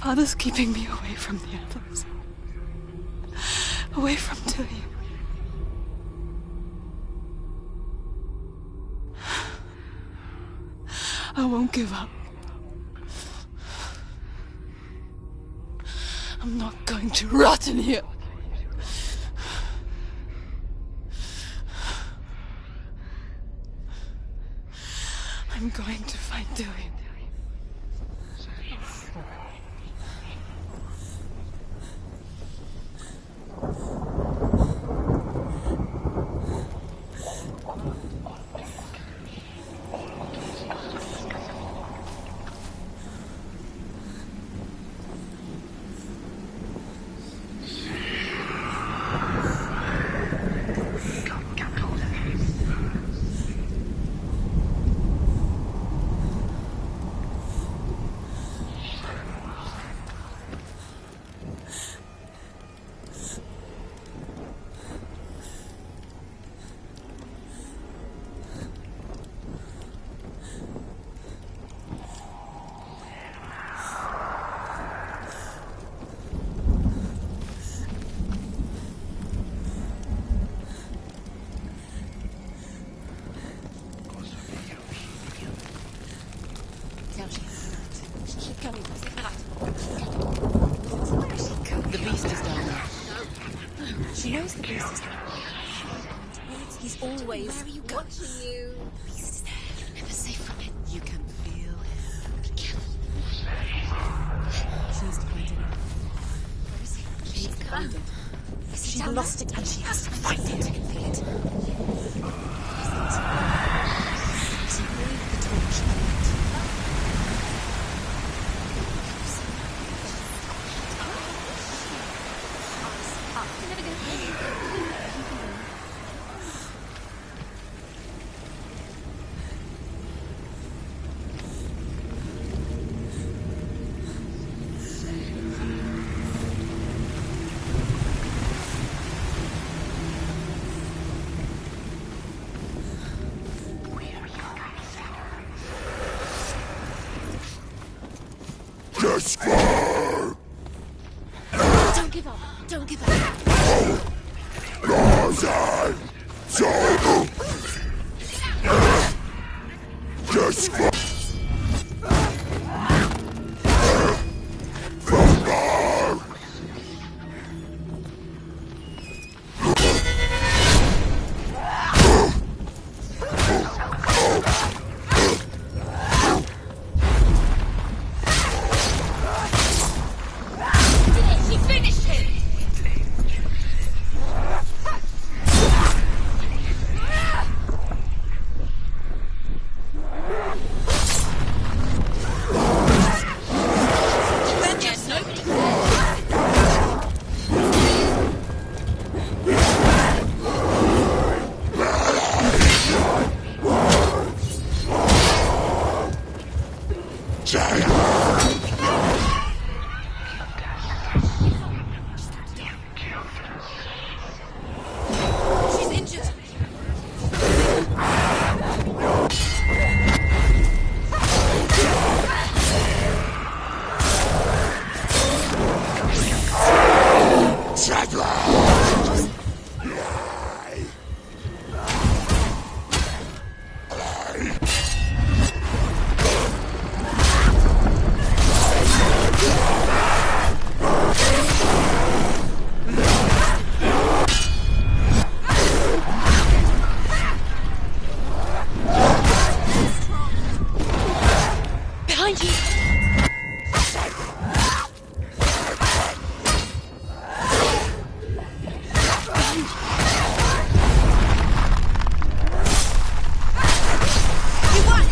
Father's keeping me away from the others. Away from Tilly. I won't give up. I'm not going to rot in here. I'm going to find Tilly. The beast is down there. She knows the beast is down there. He's always Where are you going? Watching you. The beast is there. You're never safe from it. You can feel him. Be careful. She needs to find it. Where is he? She needs to find it. Is he She down lost it and she has to find it. I can feel it. She hold the torch and light. You're never going to hear you. Don't give up. Don't give up. She finished him. Vengeance, nobody. She's injured. Behind you. You won.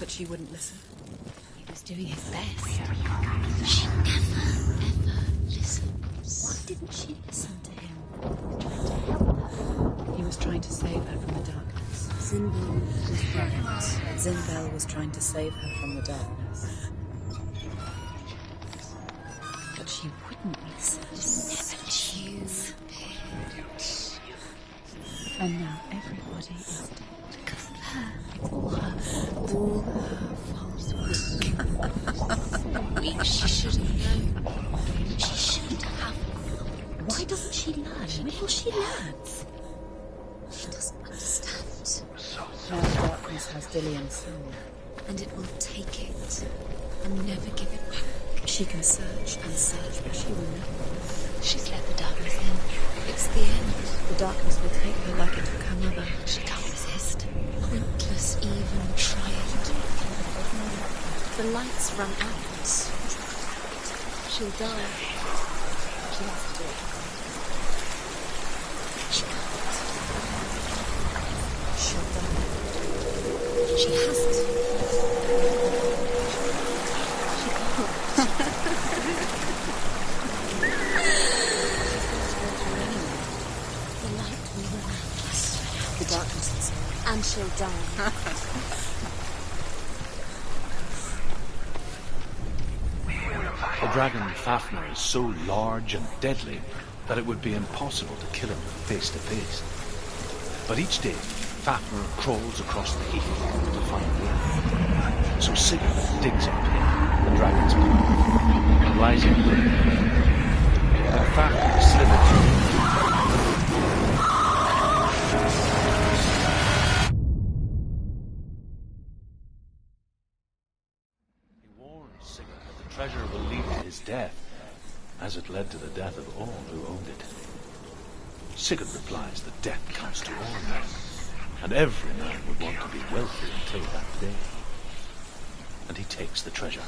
She wouldn't listen. He was doing his best. She never, ever listens. Why didn't she listen to him? Trying to help her. He was trying to save her from the darkness. Zinbel was right. Zinbel was trying to save her from the darkness. But she wouldn't listen. Just never choose. And now everybody is dead. Because of her. It's all her. All her fault. Weak. She should have known. She should have known. Why doesn't she learn? When will she learn? She doesn't understand. Now the darkness has Dillian's soul. And it will take it and never give it back. She can search and search, but she will never. She's let the darkness in. It's the end. The darkness will take her like it took her mother. She can't resist. Pointless even trying to. The lights run out. She'll die. She has to do it. She can't. She'll die. She has to. The light will run out. The darkness is. And she'll die. The dragon Fafnir is so large and deadly that it would be impossible to kill him face to face. But each day, Fafnir crawls across the heath to find Will. So Sigurd digs up him, the dragon's path, and lies in wait. But Fafnir slithers through. Treasure will lead to his death, as it led to the death of all who owned it. Sigurd replies that death comes to all men, and every man would want to be wealthy until that day. And he takes the treasure.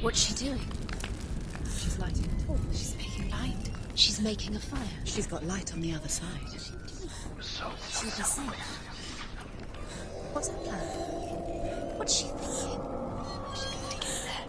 What's she doing? She's lighting a torch. She's making light. She's making a fire. She's got light on the other side. She'll be safe. What's her plan? What's she thinking? She's going to get there.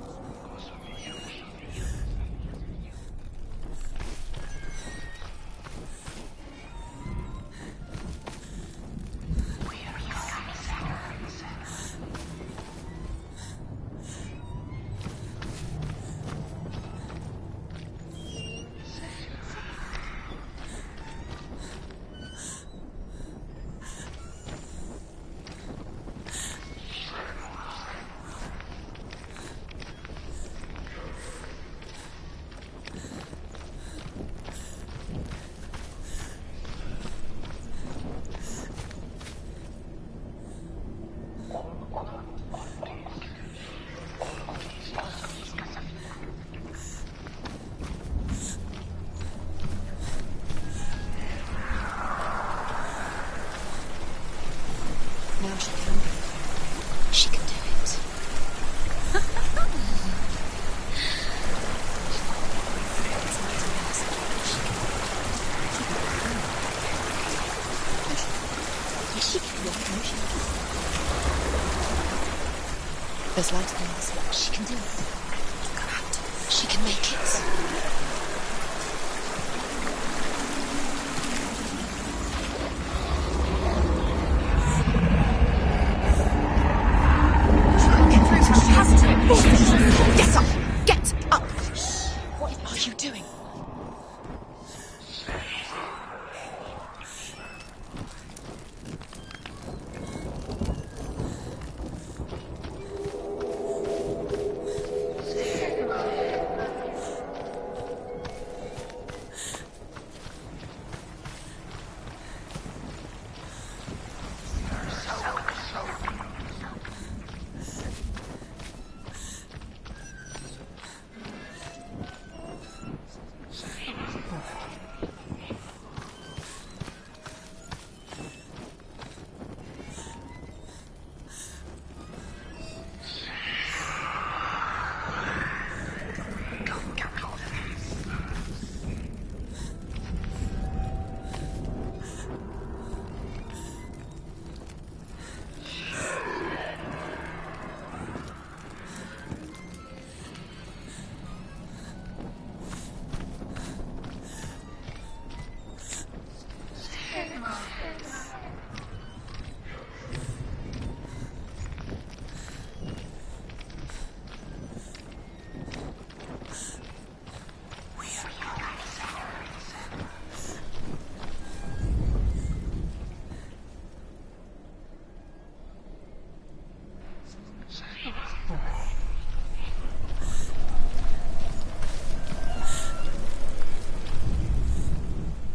There's light on this one. She can do it. Go out. She can make it. Get up! Get up! What are you doing?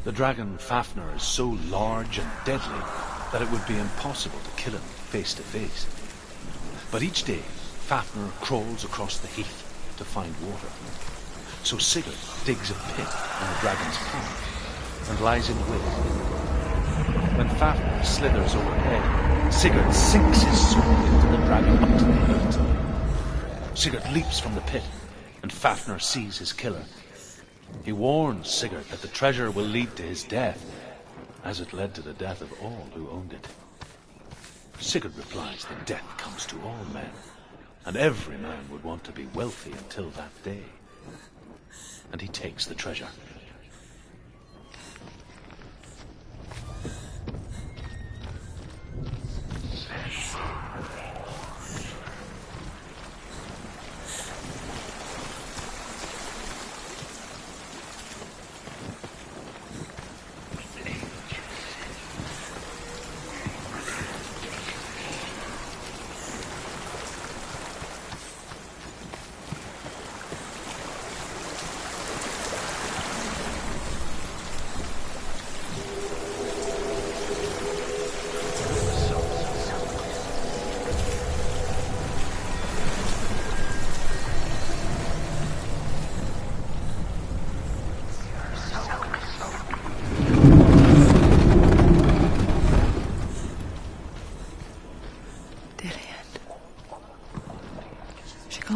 The dragon Fafnir is so large and deadly that it would be impossible to kill him face to face. But each day, Fafnir crawls across the heath to find water. So Sigurd digs a pit in the dragon's path and lies in wait. When Fafnir slithers overhead, Sigurd sinks his sword into the dragon up to the hilt. Sigurd leaps from the pit, and Fafnir sees his killer. He warns Sigurd that the treasure will lead to his death, as it led to the death of all who owned it. Sigurd replies that death comes to all men, and every man would want to be wealthy until that day. And he takes the treasure.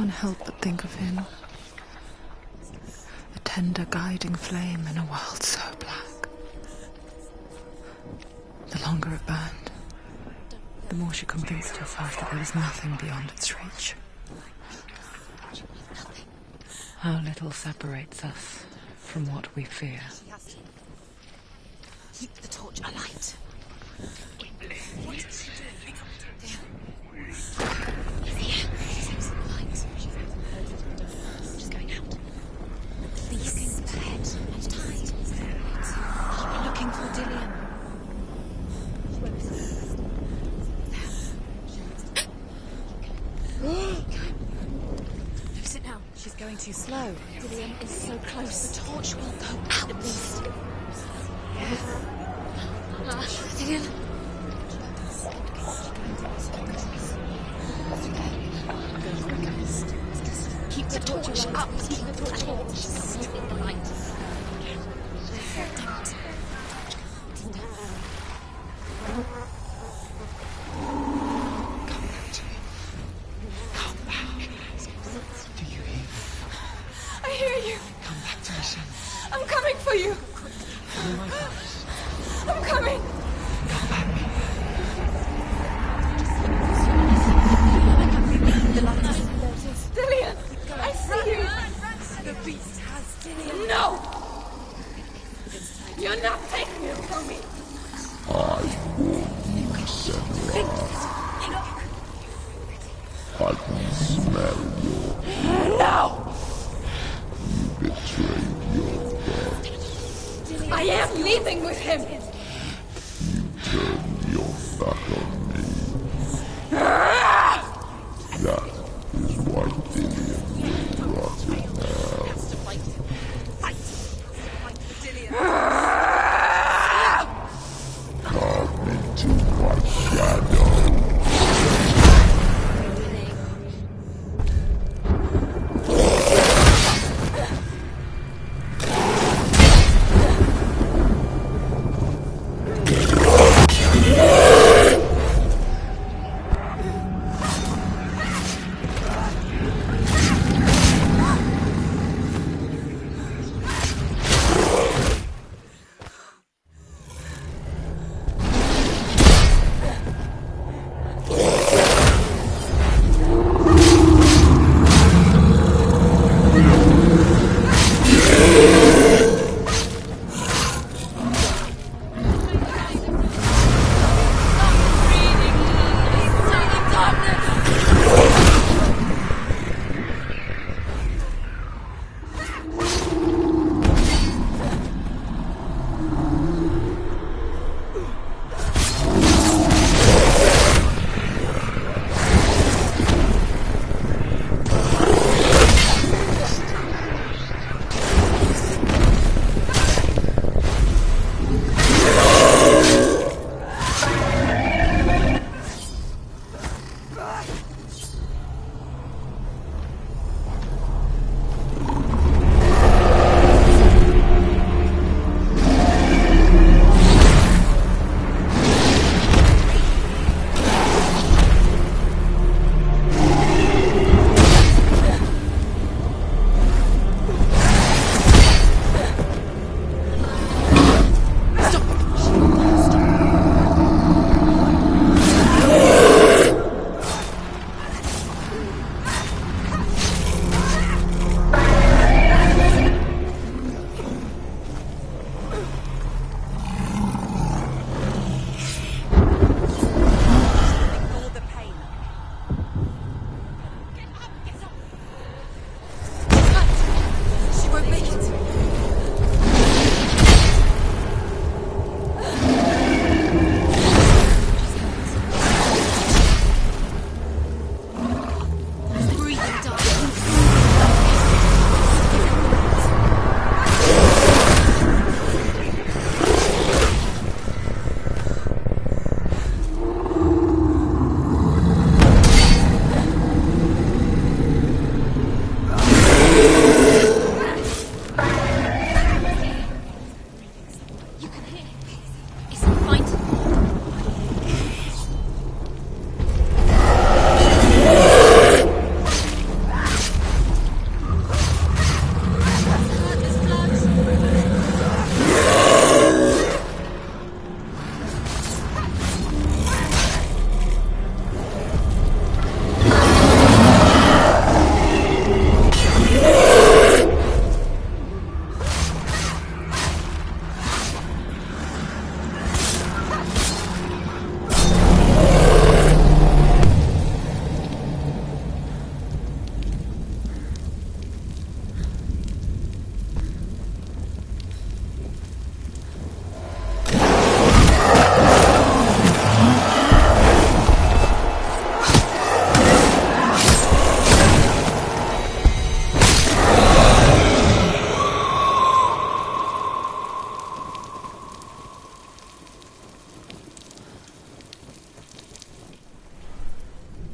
Help but think of him. A tender guiding flame in a world so black. The longer it burned, the more she convinced herself that there was nothing beyond its reach. How little separates us from what we fear. Keep the torch alight. What is she doing? He's here. She's going out. Please, ahead and tight. Keep looking for Dillian. Notice it now. She's going too slow. Dillian is so close. The torch will go out at least. Dillian. Keep the torch up. Keep the torch. Stick in the light. Come back to me. Come back. Do you hear me? I hear you. Come back to me, son. I'm coming for you. Follow my voice. I'm coming. Come back. The light. You're not taking it from me. I warn you, Senra. I can smell your No! You betrayed your gods. I am leaving with him. You turned your back on me. That is why Dillion will rot in hell. Carve into my shadow.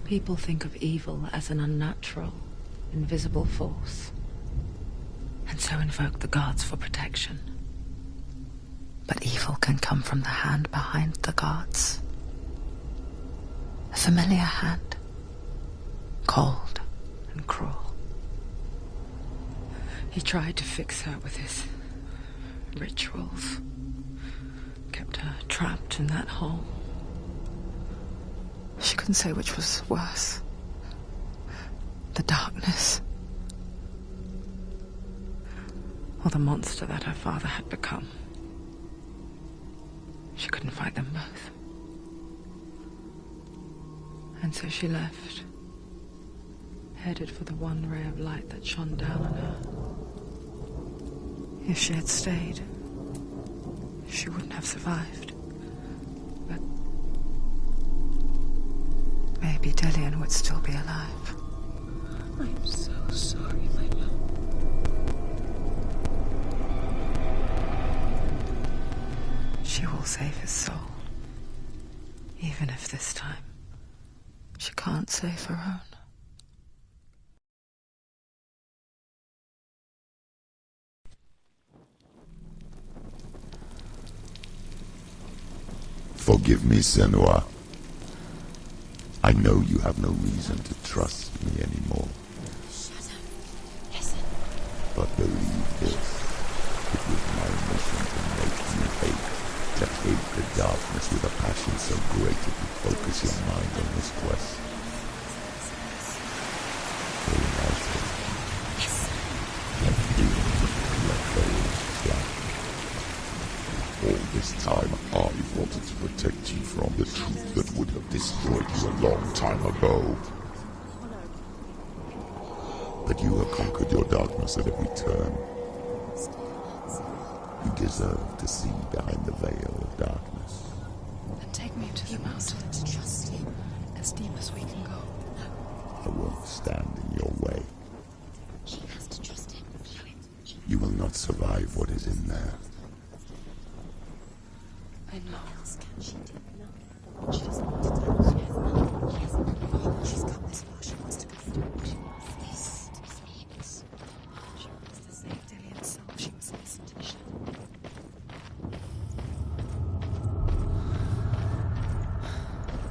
People think of evil as an unnatural, invisible force, and so invoke the gods for protection. But evil can come from the hand behind the gods. A familiar hand, cold and cruel. He tried to fix her with his rituals, kept her trapped in that hole. She couldn't say which was worse. The darkness, or the monster that her father had become. She couldn't fight them both. And so she left, headed for the one ray of light that shone down on her. If she had stayed, she wouldn't have survived. But maybe Dillian would still be alive. I'm so sorry, my love. She will save his soul. Even if this time she can't save her own. Forgive me, Senua. I know you have no reason to trust me anymore. Shut up. Listen. But believe this, it was my mission to make you hate. To hate the darkness with a passion so great it would focus your mind on this quest. Very nicely. Yes. Let demons let go of flat. All this time I wanted to protect you from the truth that would have destroyed you a long time ago. But you have conquered your darkness at every turn. You deserve to see behind the veil of darkness. Then take me to the mountain. To trust you. As deep as we can go. I won't stand in your way. She has to trust him. You will not survive what is in there. I know. What else can she do? No. She doesn't want to die. She has nothing. She has nothing. She's come this far. She wants to go through. She wants this to be famous. She wants to save Dillian's soul. She must listen to the shadow.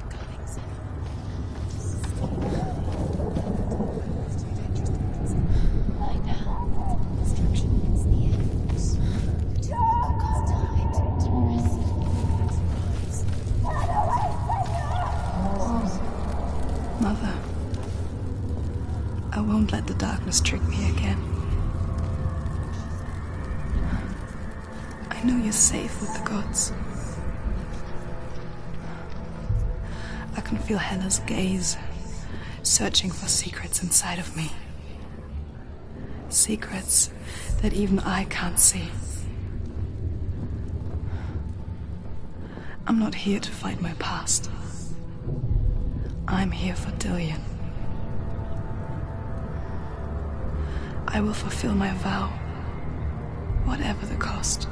Coming, Sam. It's too dangerous to consider. Lie down. Destruction is the end. You've got time to rest. Mother, I won't let the darkness trick me again. I know you're safe with the gods. I can feel Hela's gaze, searching for secrets inside of me. Secrets that even I can't see. I'm not here to fight my past. I'm here for Dillian. I will fulfill my vow, whatever the cost.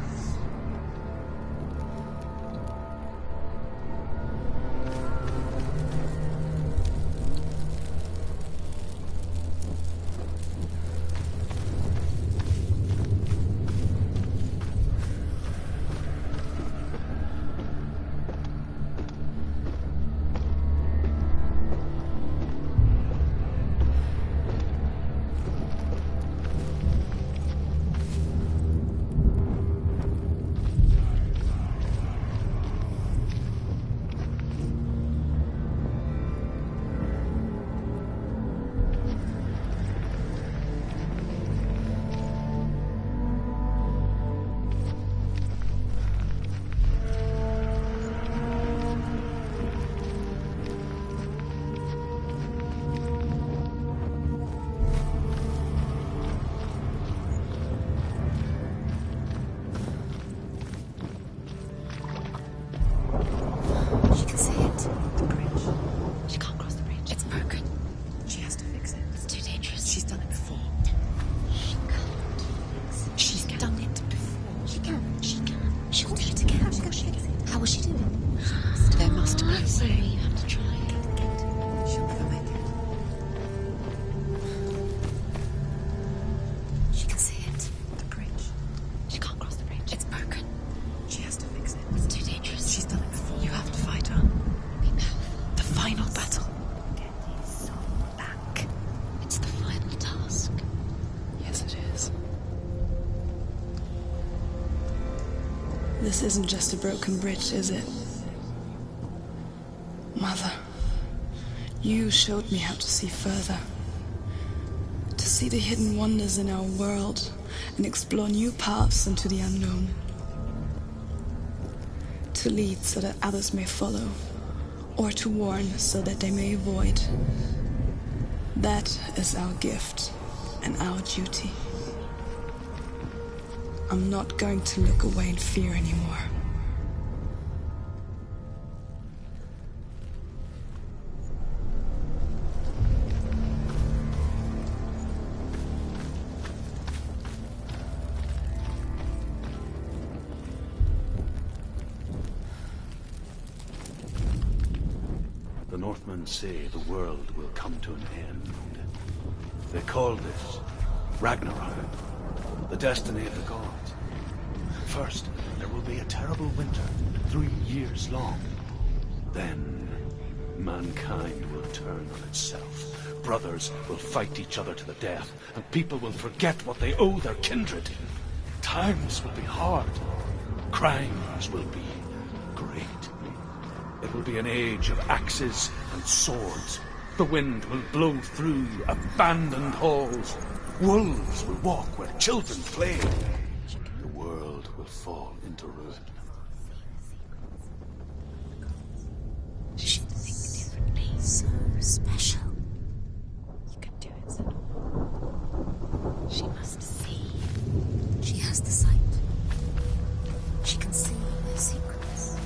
She can see it. The bridge. She can't cross the bridge. It's broken. She has to fix it. It's too dangerous. She's done it before. She can't fix it. She's done it before. She can. She can. She will do it again. How How will she do it? There must be a way. You have to try. She'll never make it. She can see it. The bridge. She can't cross the bridge. It's broken. She has to fix it. It's too dangerous. She's done it before. You have to fight her. Be powerful. The final battle. Get his soul back. It's the final task. Yes, it is. This isn't just a broken bridge, is it? Mother, you showed me how to see further. To see the hidden wonders in our world and explore new paths into the unknown. to lead so that others may follow, or to warn so that they may avoid. That is our gift and our duty. I'm not going to look away in fear anymore. The Northmen say the world will come to an end. They call this Ragnarok, the destiny of the gods. First, there will be a terrible winter, 3 years long. Then, mankind will turn on itself. Brothers will fight each other to the death, and people will forget what they owe their kindred. Times will be hard. Crimes will be great. It will be an age of axes and swords. The wind will blow through abandoned halls. Wolves will walk where children play. The world will fall into ruin. She should think differently. So special. You can do it, Senor. She must see. She has the sight. She can see their secrets.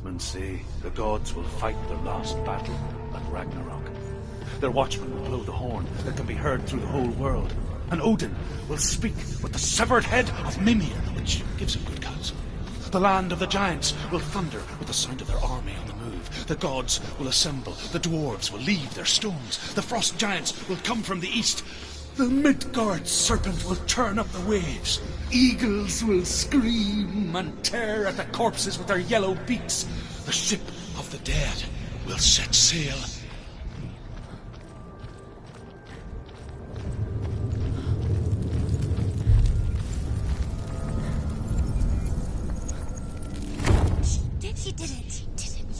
Northmen say the gods will fight their last battle at Ragnarok. Their watchmen will blow the horn that can be heard through the whole world, and Odin will speak with the severed head of Mimir, which gives him good counsel. The land of the giants will thunder with the sound of their army on the move. The gods will assemble. The dwarves will leave their stones. The frost giants will come from the east. The Midgard serpent will turn up the waves. Eagles will scream and tear at the corpses with their yellow beaks. The ship of the dead will set sail. She did it. She did it. She did it.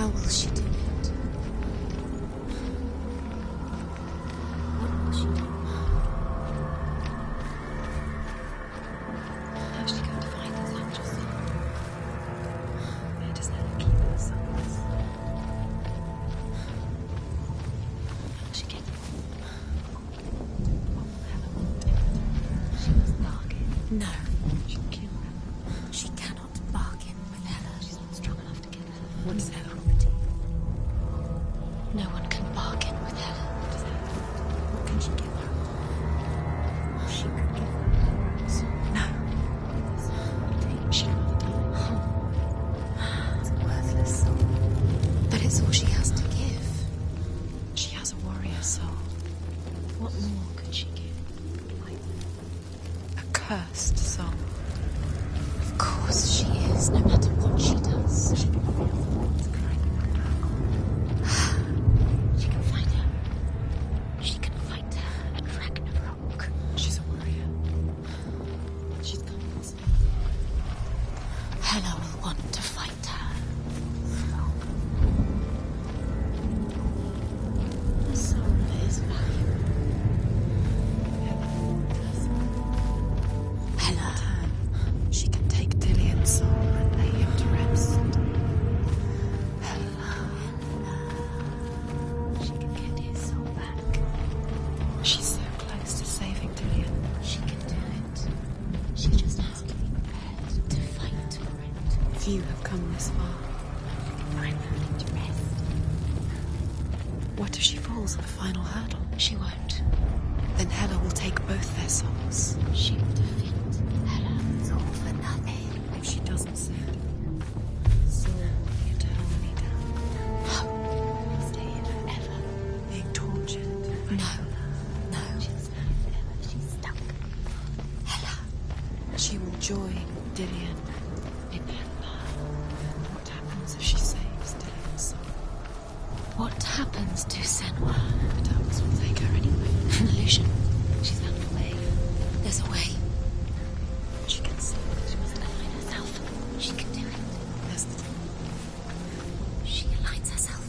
How will she do it? What will she do? How is she going to find his angel son? Where does Hela keep her sons? How will she get them? What will Hela want him to do? She must bargain. No. She can kill him. She cannot bargain with Hela. She's not strong enough to kill her. What is Hela? No one can bargain with Hela. What can she give her? She could give her pearls. No. She can't die. It's a worthless soul. But it's all she has to give. She has a warrior soul. What more could she give? A cursed soul. Of course she is, no matter what she does. She can feel the world's crying in her dark. She can find her. She can fight her at Ragnarok. She's a warrior. She's come this far. Hela will want to fight her. The soul is valuable. Hela, she can take Dillion's soul and lay him to rest. She can get his soul back. She's so close to saving Dillion. She can do it. She just has to be prepared to fight for it. If you have come this far, I'm ready to rest. What if she falls at the final hurdle? She won't. Then Hela will take both their souls. She will defeat Hela. It's all for nothing. If she doesn't see it, soul will be eternally damned. Stay here forever. Being tortured. No. She'll stay forever. She's stuck. Hela. She will join Dillian in Hela. What happens if she saves Dillian's soul? What happens to Senua? The Turks will take her anyway. An illusion. She's found a way. There's a way. She can see it. She must align herself. She can do it. There's the She aligns herself.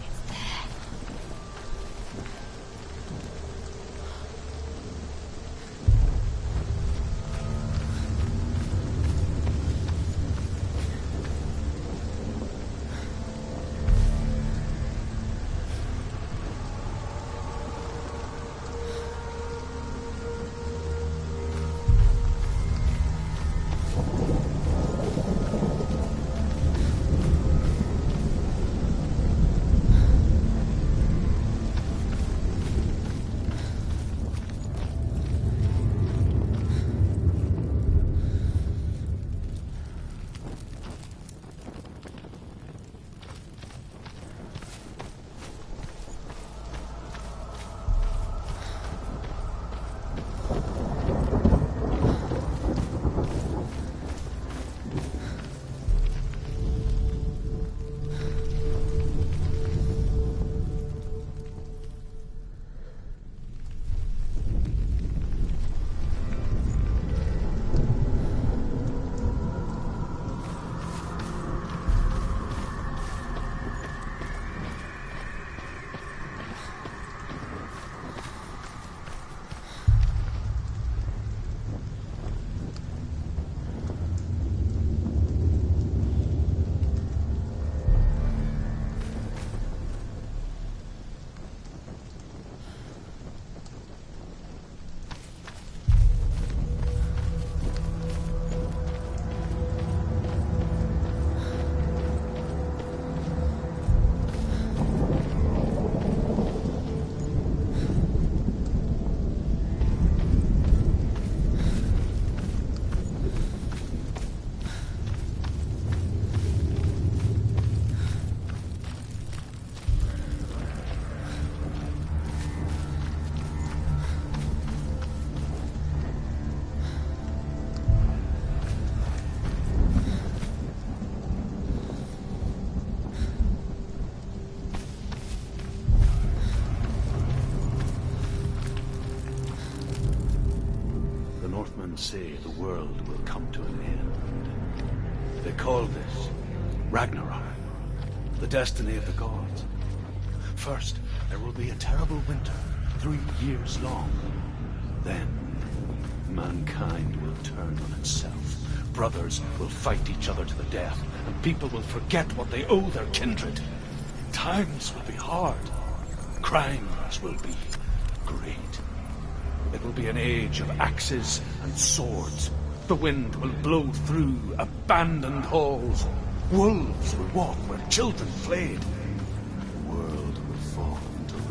It's there. Say the world will come to an end. They call this Ragnarok, the destiny of the gods. First, there will be a terrible winter, 3 years long. Then, mankind will turn on itself. Brothers will fight each other to the death, and people will forget what they owe their kindred. Times will be hard. Crimes will be great. It will be an age of axes and swords. The wind will blow through abandoned halls. Wolves will walk where children played. The world will fall into ruin.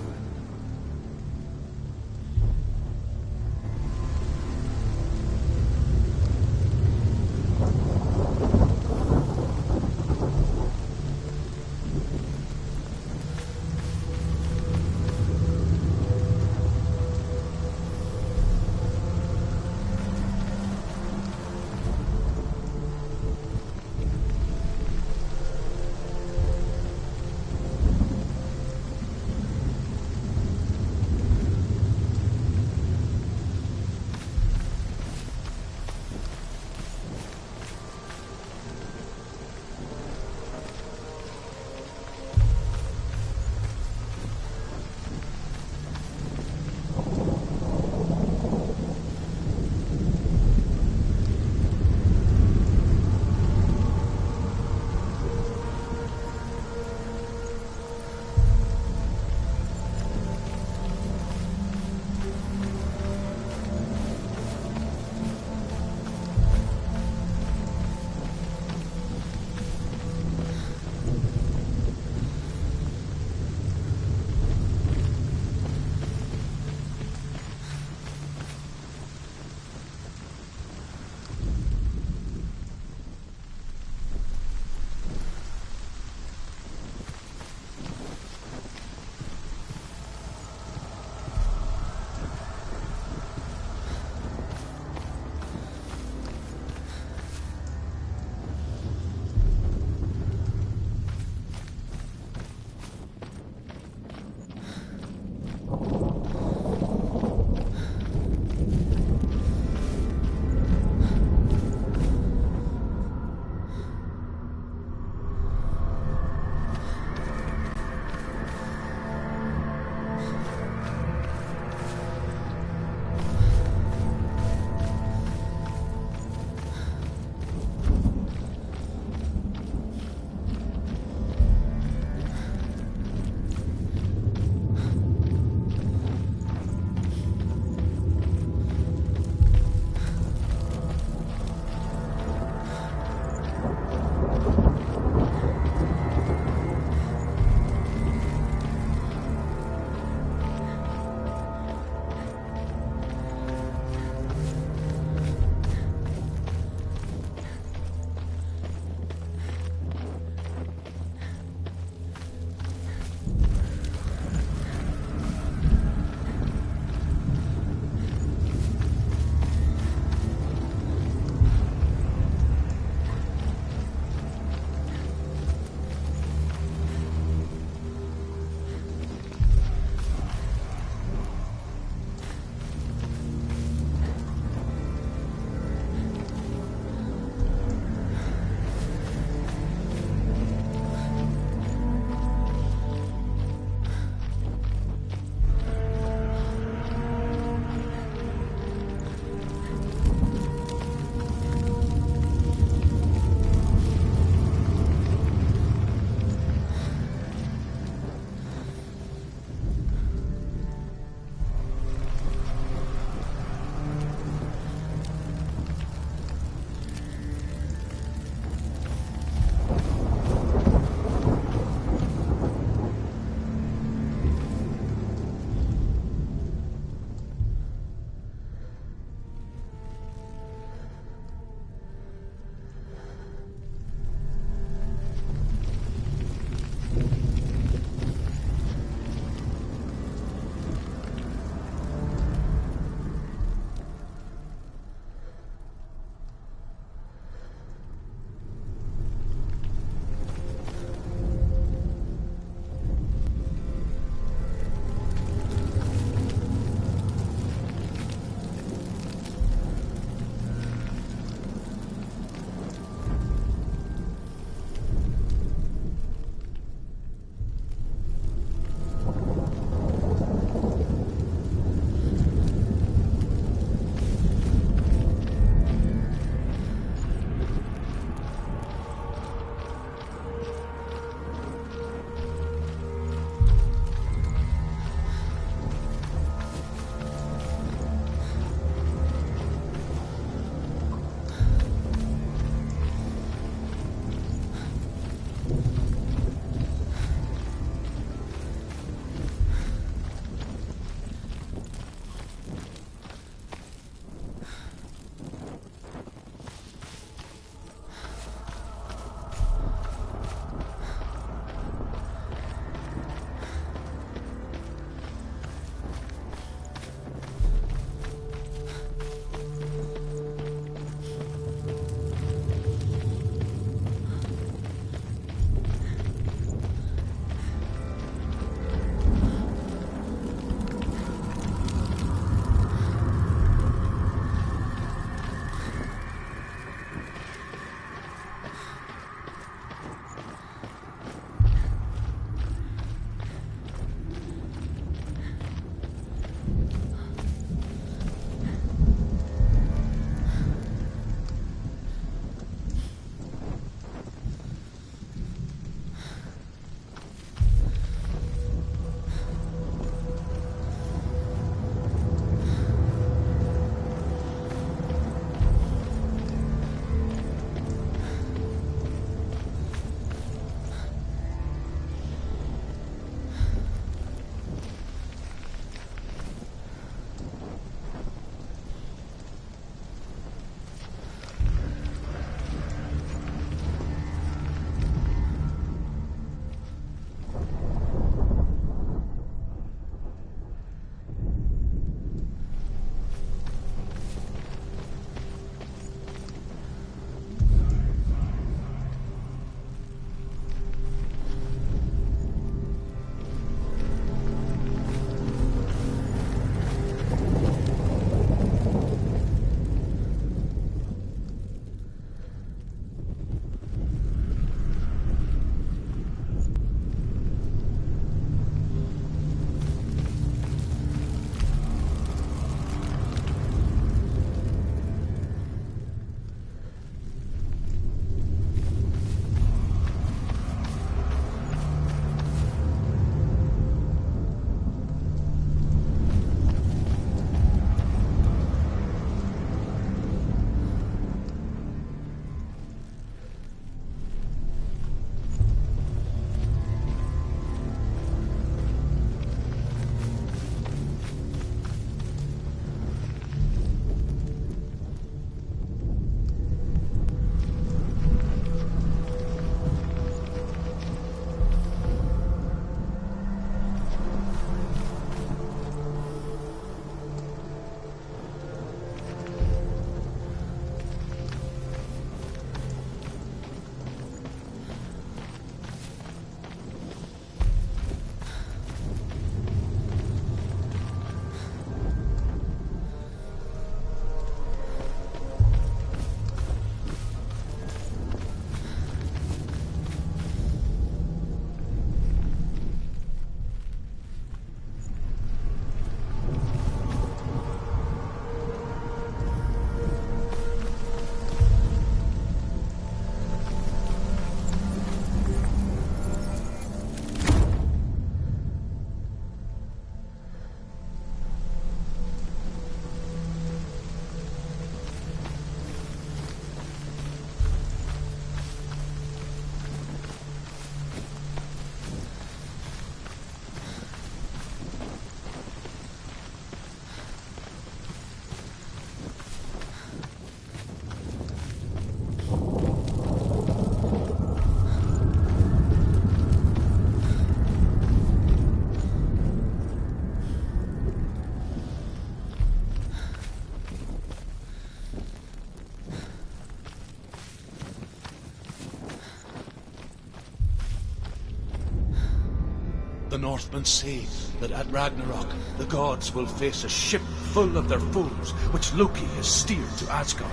The Northmen say that at Ragnarok, the gods will face a ship full of their foes, which Loki has steered to Asgard.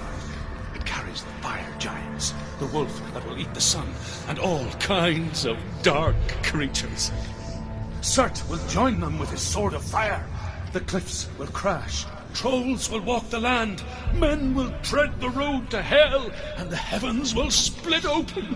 It carries the fire giants, the wolf that will eat the sun, and all kinds of dark creatures. Surt will join them with his sword of fire. The cliffs will crash, trolls will walk the land, men will tread the road to hell, and the heavens will split open.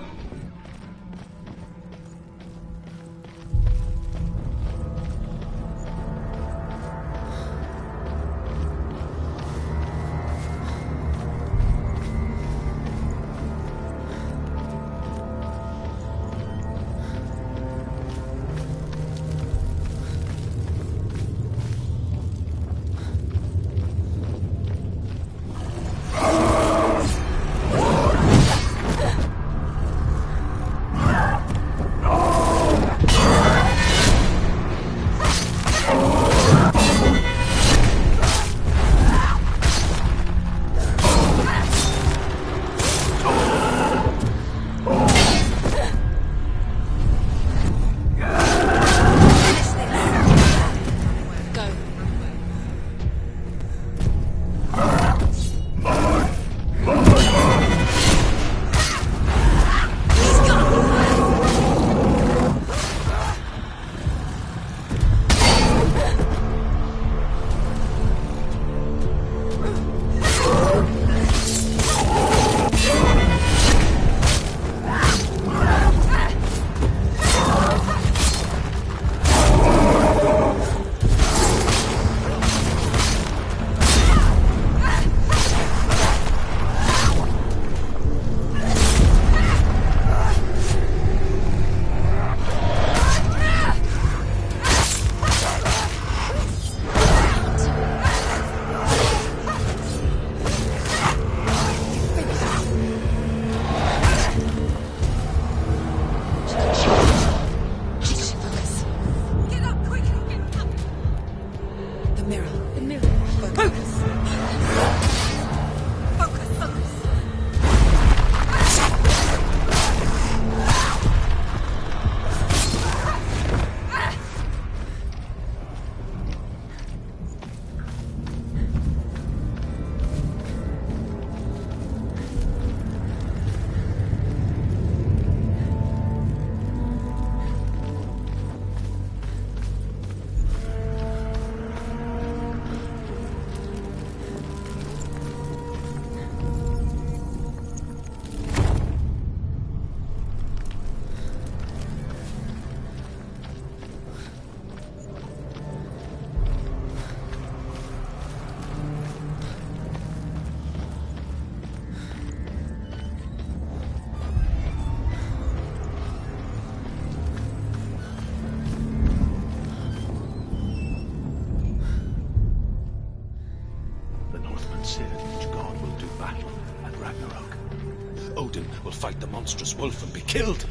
Fight the monstrous wolf and be killed,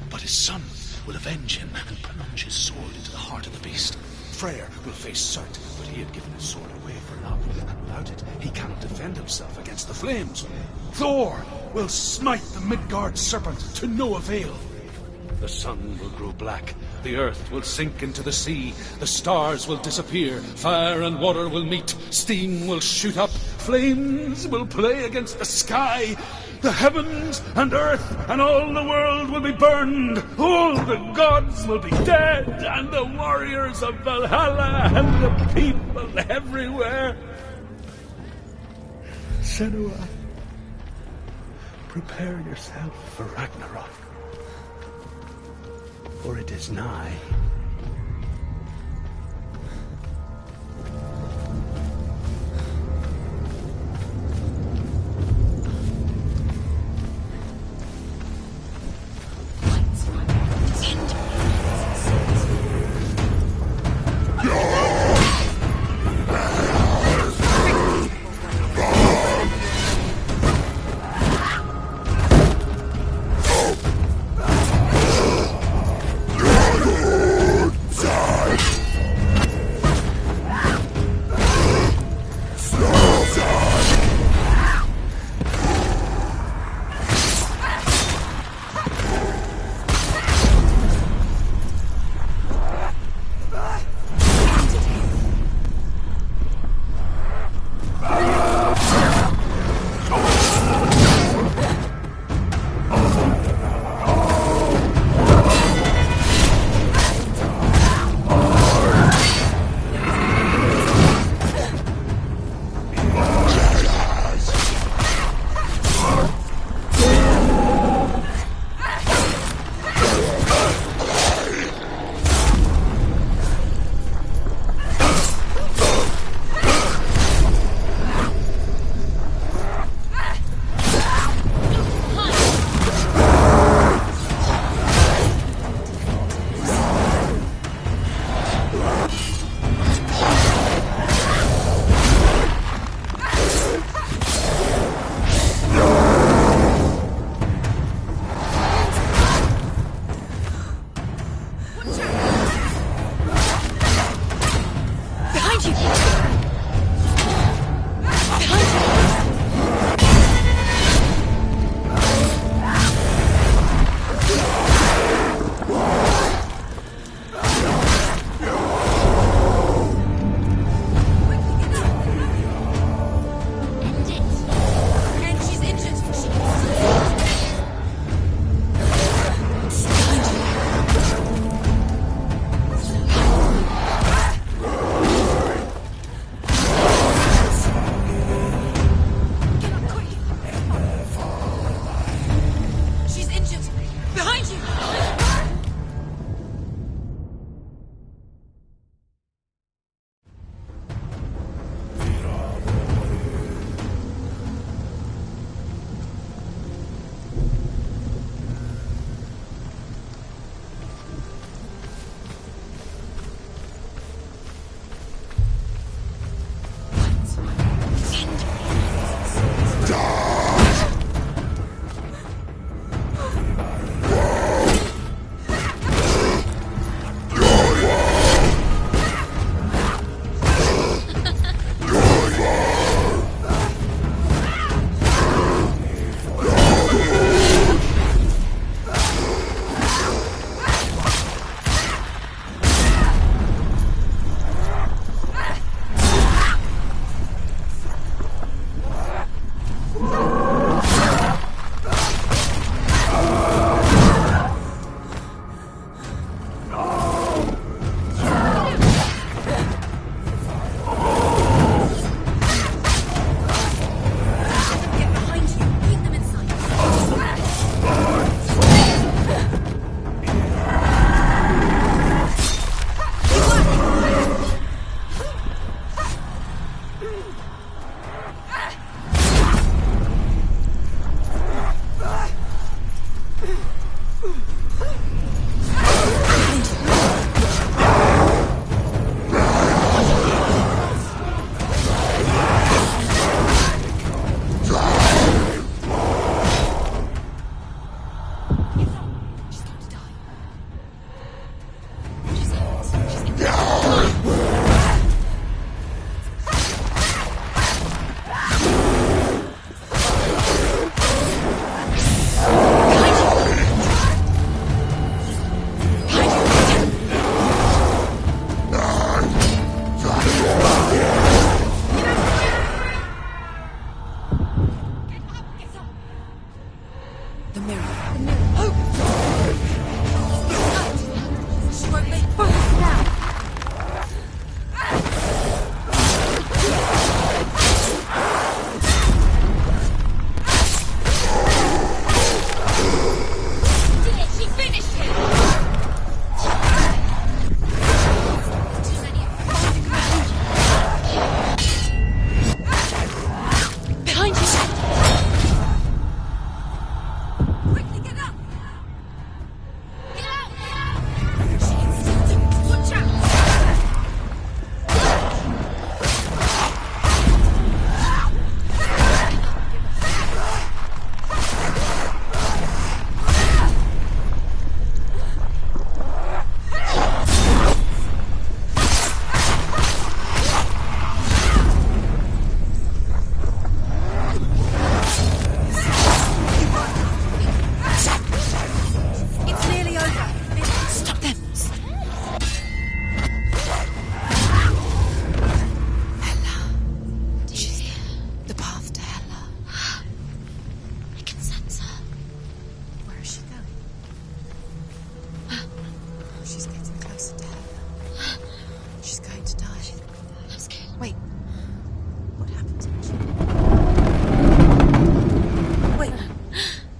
but his son will avenge him and plunge his sword into the heart of the beast. Freyr will face Surt, but he had given his sword away for love, and without it he cannot defend himself against the flames. Thor will smite the Midgard serpent to no avail. The sun will grow black, the earth will sink into the sea, the stars will disappear, fire and water will meet, steam will shoot up, flames will play against the sky. The heavens and earth and all the world will be burned. All the gods will be dead, and the warriors of Valhalla and the people everywhere. Senua, prepare yourself for Ragnarok, for it is nigh.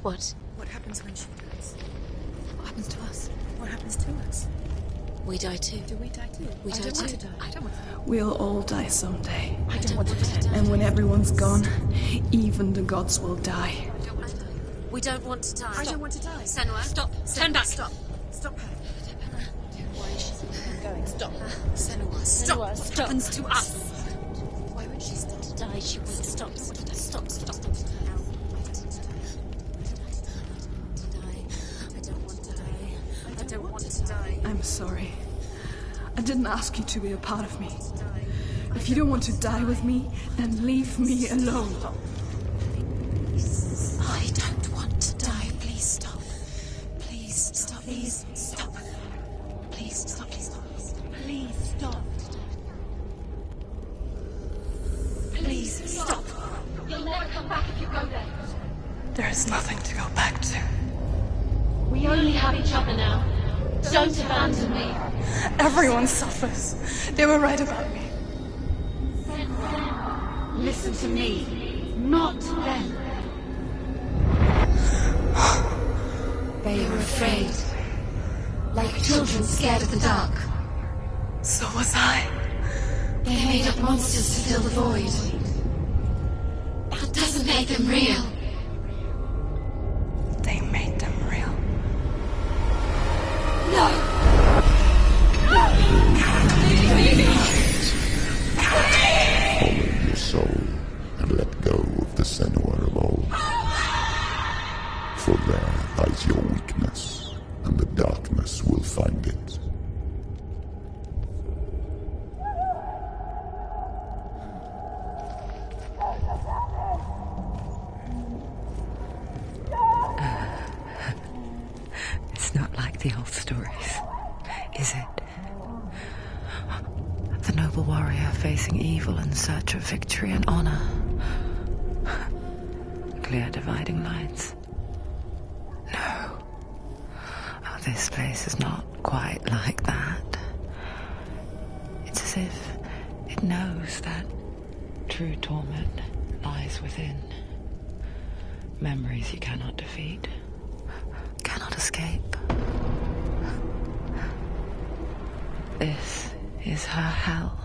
What? What happens when she dies? What happens to us? What happens to us? We die too. Do we die too? We I die don't want too. to die. I don't want to. We'll all die someday. I don't want to die. And when everyone's gone, even the gods will die. We don't want to die. I don't want to die. Senua, stop. Turn back. Stop. Stop her. Why is she going? Stop. Senua, stop. What Stop. happens to us? Why won't she stop to die? She won't stop. Stop. I don't want to die. I'm sorry. I didn't ask you to be a part of me. If you don't want to die with me, then leave me alone. I don't want to die. Please stop. Please stop. Please stop. Please stop. Please stop. Please stop. Please stop. You'll never come back if you go there. There is nothing to go back to. We only have each other now. Don't abandon me. Everyone suffers. They were right about me. Listen to me, not them. They were afraid. Like children scared of the dark. So was I. They made up monsters to fill the void. That doesn't make them real. They made them real. No! Follow your soul and let go of the Senua of old. For there lies your weakness, and the darkness will find it. It's not like the old stories, is it? The noble warrior facing evil in search of victory and honor. Clear dividing lines. No. Oh, this place is not quite like that. It's as if it knows that true torment lies within. Memories you cannot defeat, cannot escape. This is her hell.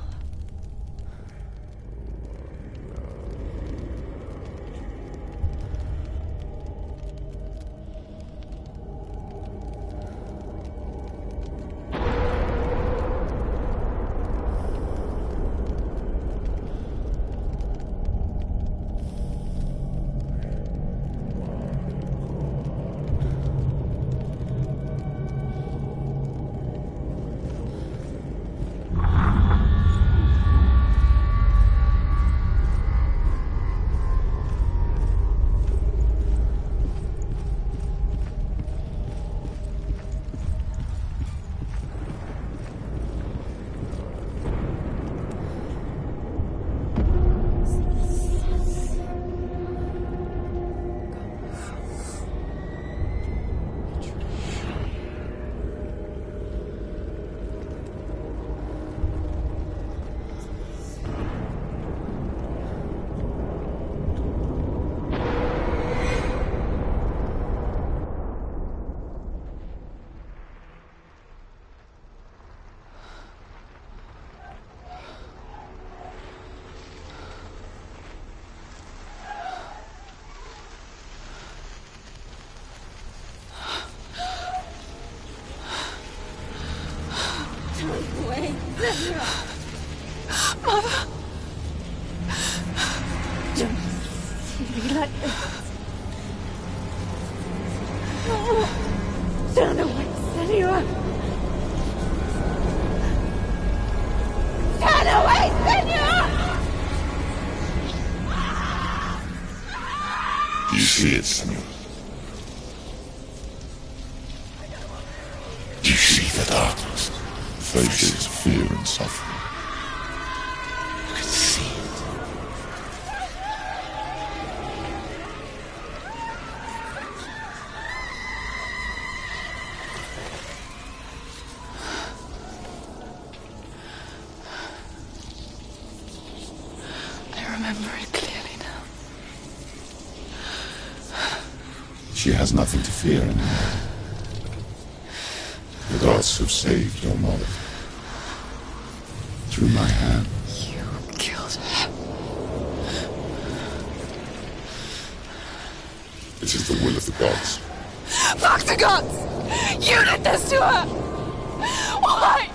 Wait. Mother! Don't see me like this. Turn away, Senua! Turn away, Senua! Do you see it, Senua? Do you see the darkness? Faces of fear and suffering. You can see it. I remember it clearly now. She has nothing to fear anymore. The gods have saved your mother. Through my hand. You killed her. It is the will of the gods. Fuck the gods! You did this to her! Why?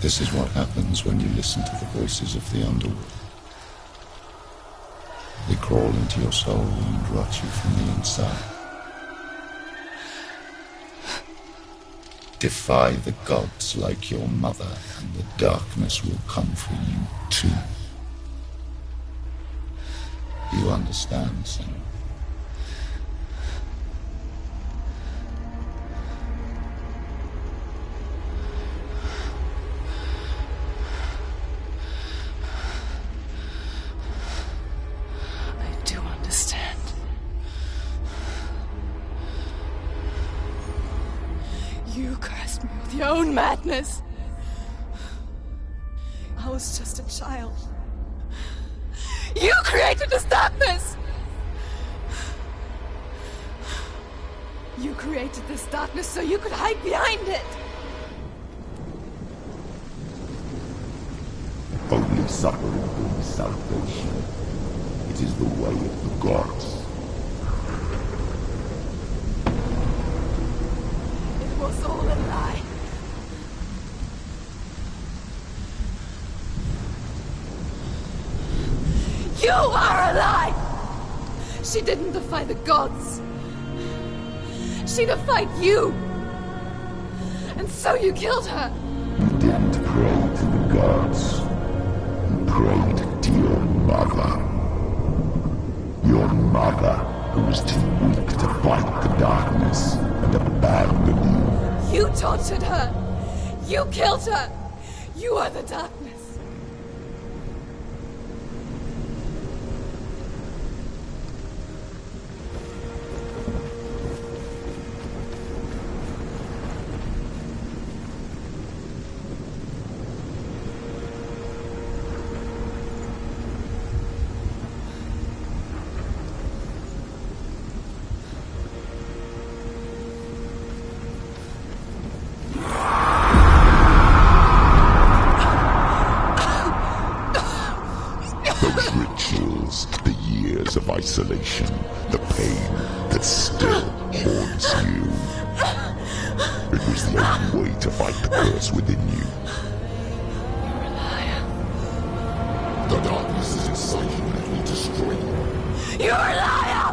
This is what happens when you listen to the voices of the underworld. They crawl into your soul and rot you from the inside. Defy the gods like your mother, and the darkness will come for you too. You understand, Senna? I do understand. You cursed me with your own madness. I was just a child. You created this darkness! You created this darkness so you could hide behind it! Only suffering brings salvation. It is the way of the gods. It was all a lie. You are a lie! She didn't defy the gods. She defied you. And so you killed her. You didn't pray to the gods. You prayed to your mother. Your mother, who was too weak to fight the darkness and abandoned you. You tortured her. You killed her. You are the darkness. The years of isolation, the pain that still haunts you. It was the only way to fight the curse within you. You're a liar. The darkness is inside you and it will destroy you. You're a liar!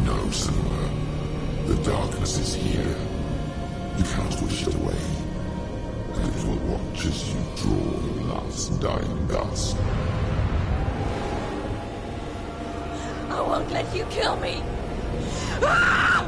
No, Senna. The darkness is here. You cannot wish it away. And it will watch as you draw your last dying gasp. I won't let you kill me! Ah!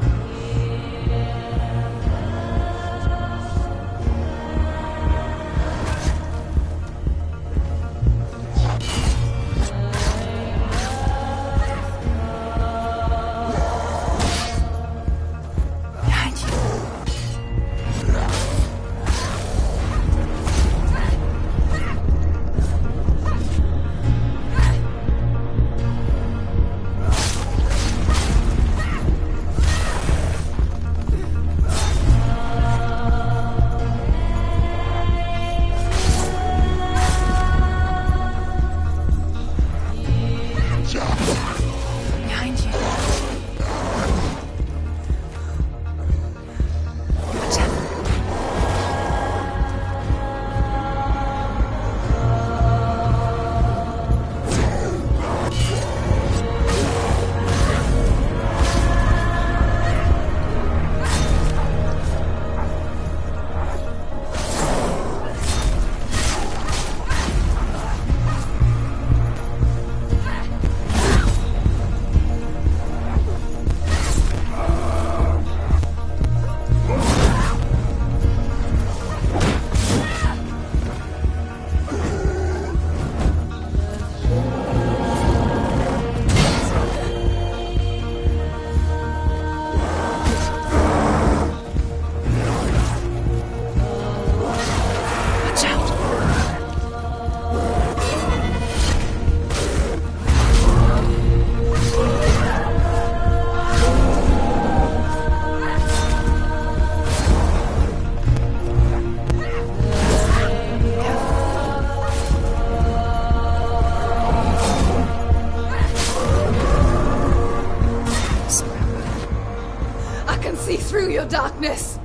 through your darkness.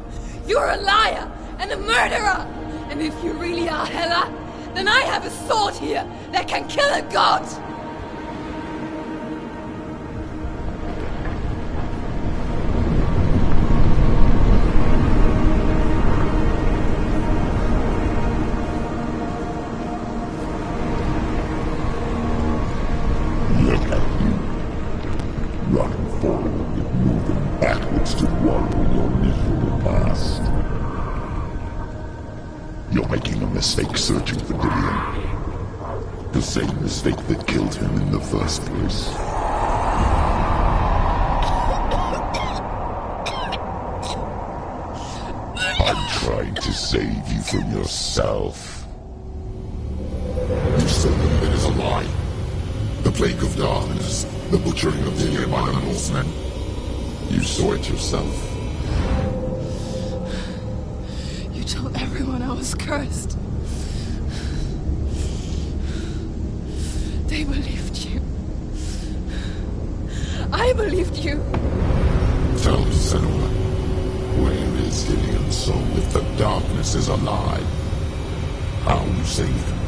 You're a liar and a murderer. And if you really are Hela, then I have a sword here that can kill a god. Look at you. Running forward and moving backwards to wallow in your miserable past. You're making a mistake searching for Dillion. The same mistake that killed him in the first place. I'm trying to save you from yourself. You said that it is a lie. The plague of darkness, the butchering of Dillion by the Northmen. You saw it yourself. You told everyone I was cursed. They believed you. I believed you. Tell me, Senua, where is Dillion's soul if the darkness is a lie? How you save him?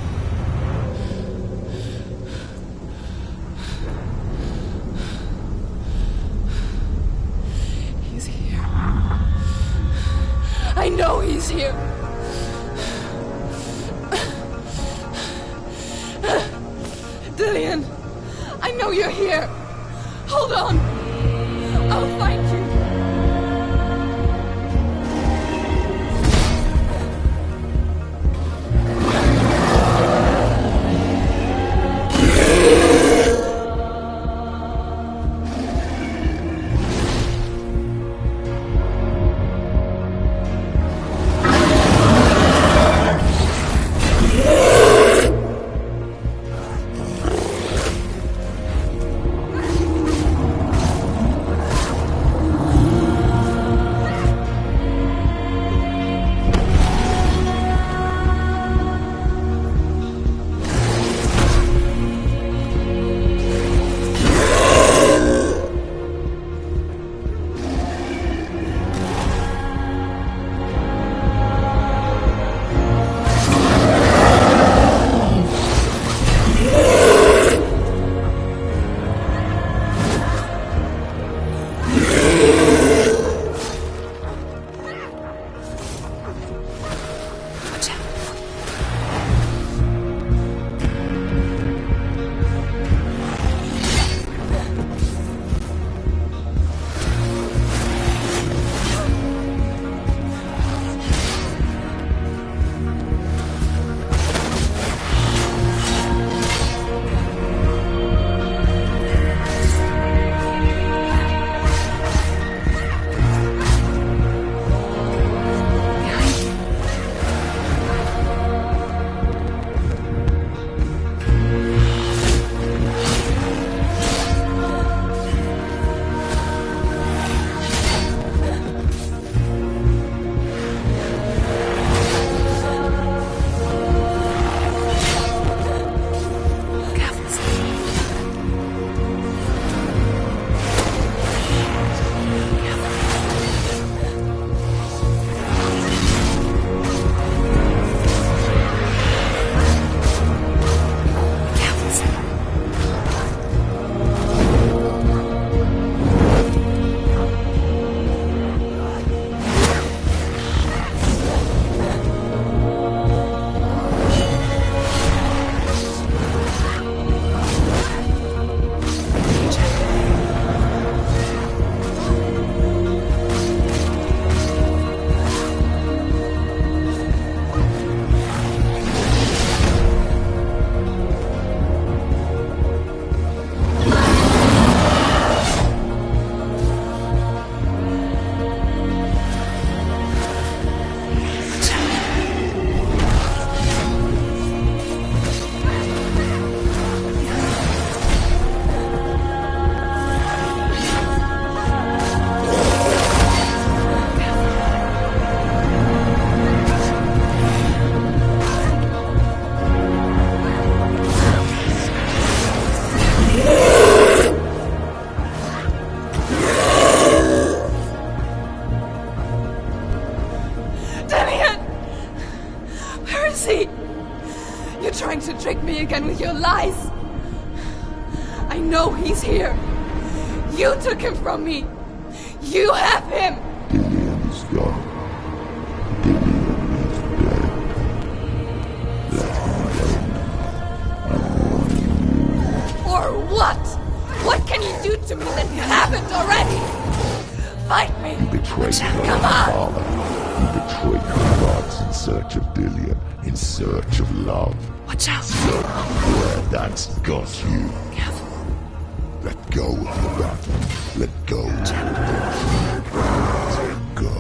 He's here. I know he's here. Dillion, I know you're here. Hold on. I'll find you. know he's here. You took him from me. You have him. Dillion is gone. Dillion is dead. Let him go. Or what? What can you do to me that you haven't already? Fight me. You betrayed your Come on. father. You betrayed your gods in search of Dillion, in search of love. Watch out! Look where that's got you. Careful. Let go of the battle. Let go of redemption. Let go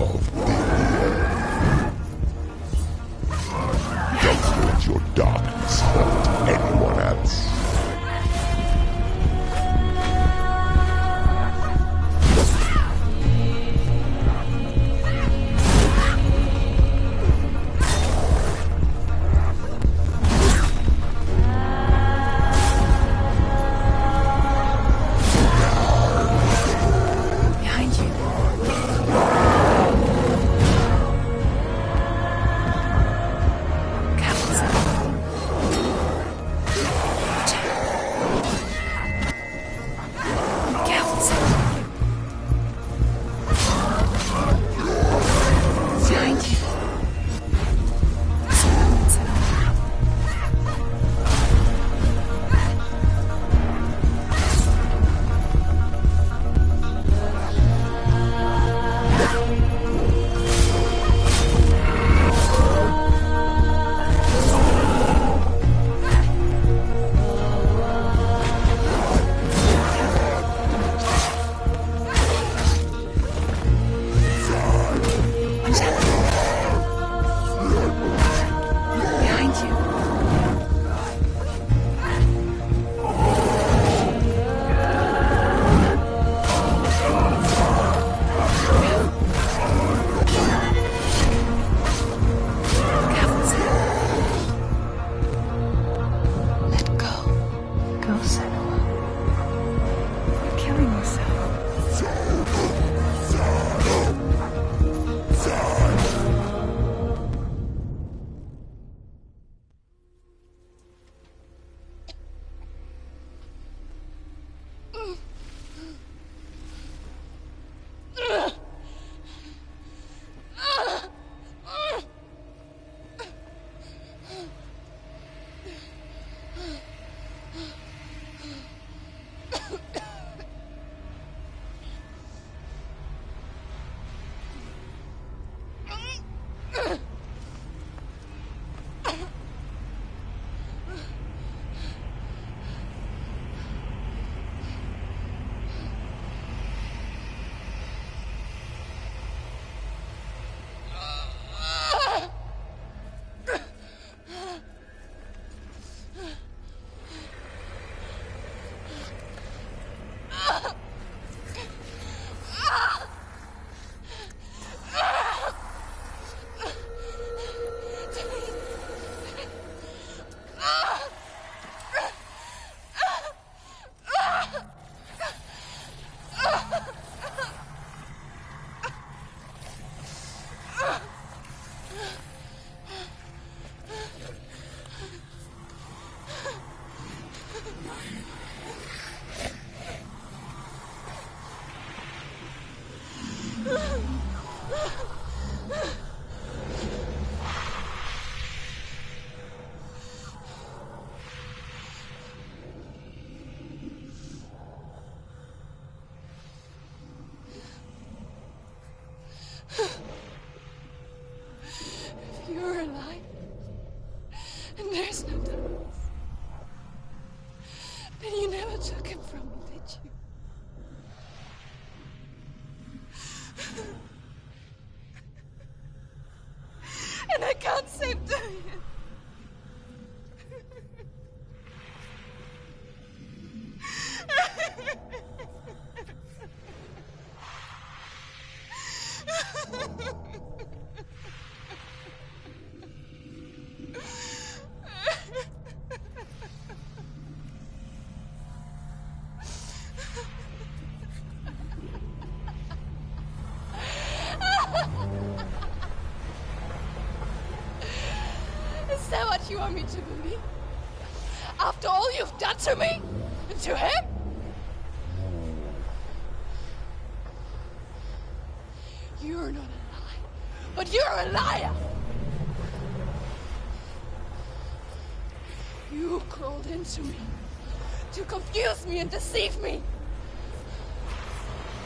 of Dillion. Don't let your darkness hurt anyone else. Behind you. Careful, Sam. Watch out. Careful, Sam. Behind you. Watch out. Behind you. Careful, Sam. Let go. Go, Senua. You're killing yourself. If you're alive, and there's no darkness, then you never took him from me, did you? And I can't save Dillion. Is that what you want me to believe? After all you've done to me? into him? You're not a lie, but you're a liar! You crawled into me to confuse me and deceive me.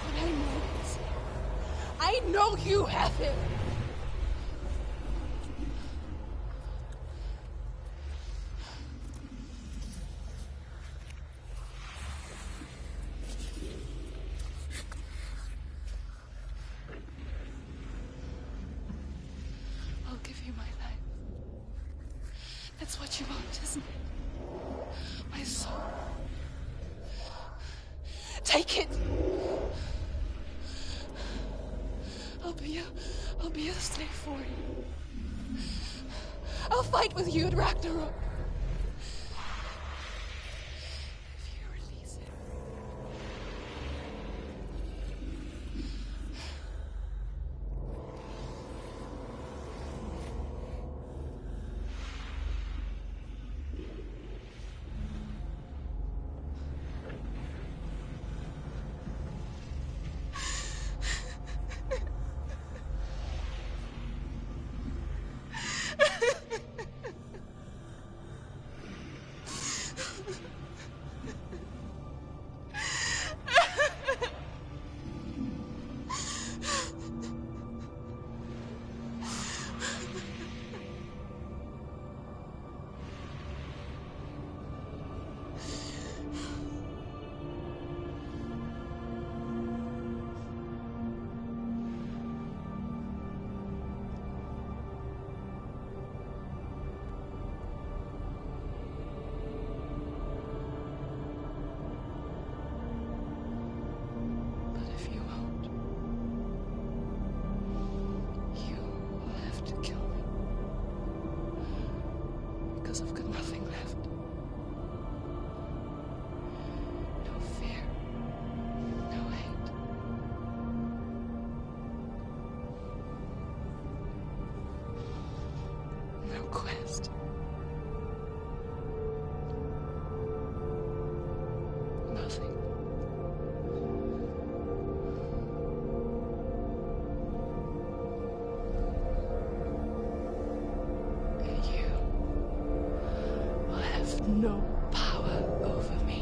But I know it. I know you have him. I'll give you my life. That's what you want, isn't it? My soul. Take it. I'll be a slave for you. I'll fight with you at Ragnarok. If you release it. I've got nothing left. No fear. No hate. No quest. Nothing. No power over me.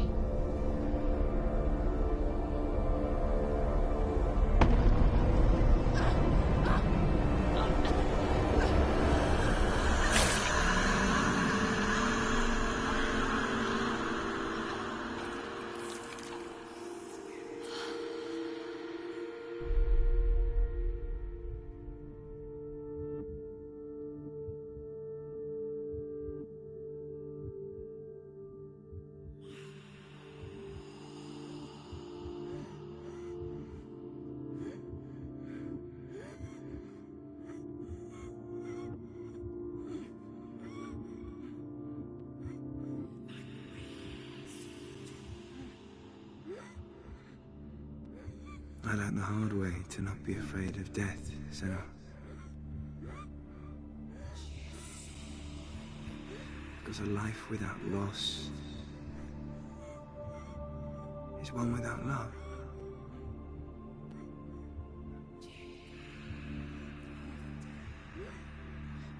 I learned the hard way to not be afraid of death, Senna. Because a life without loss is one without love.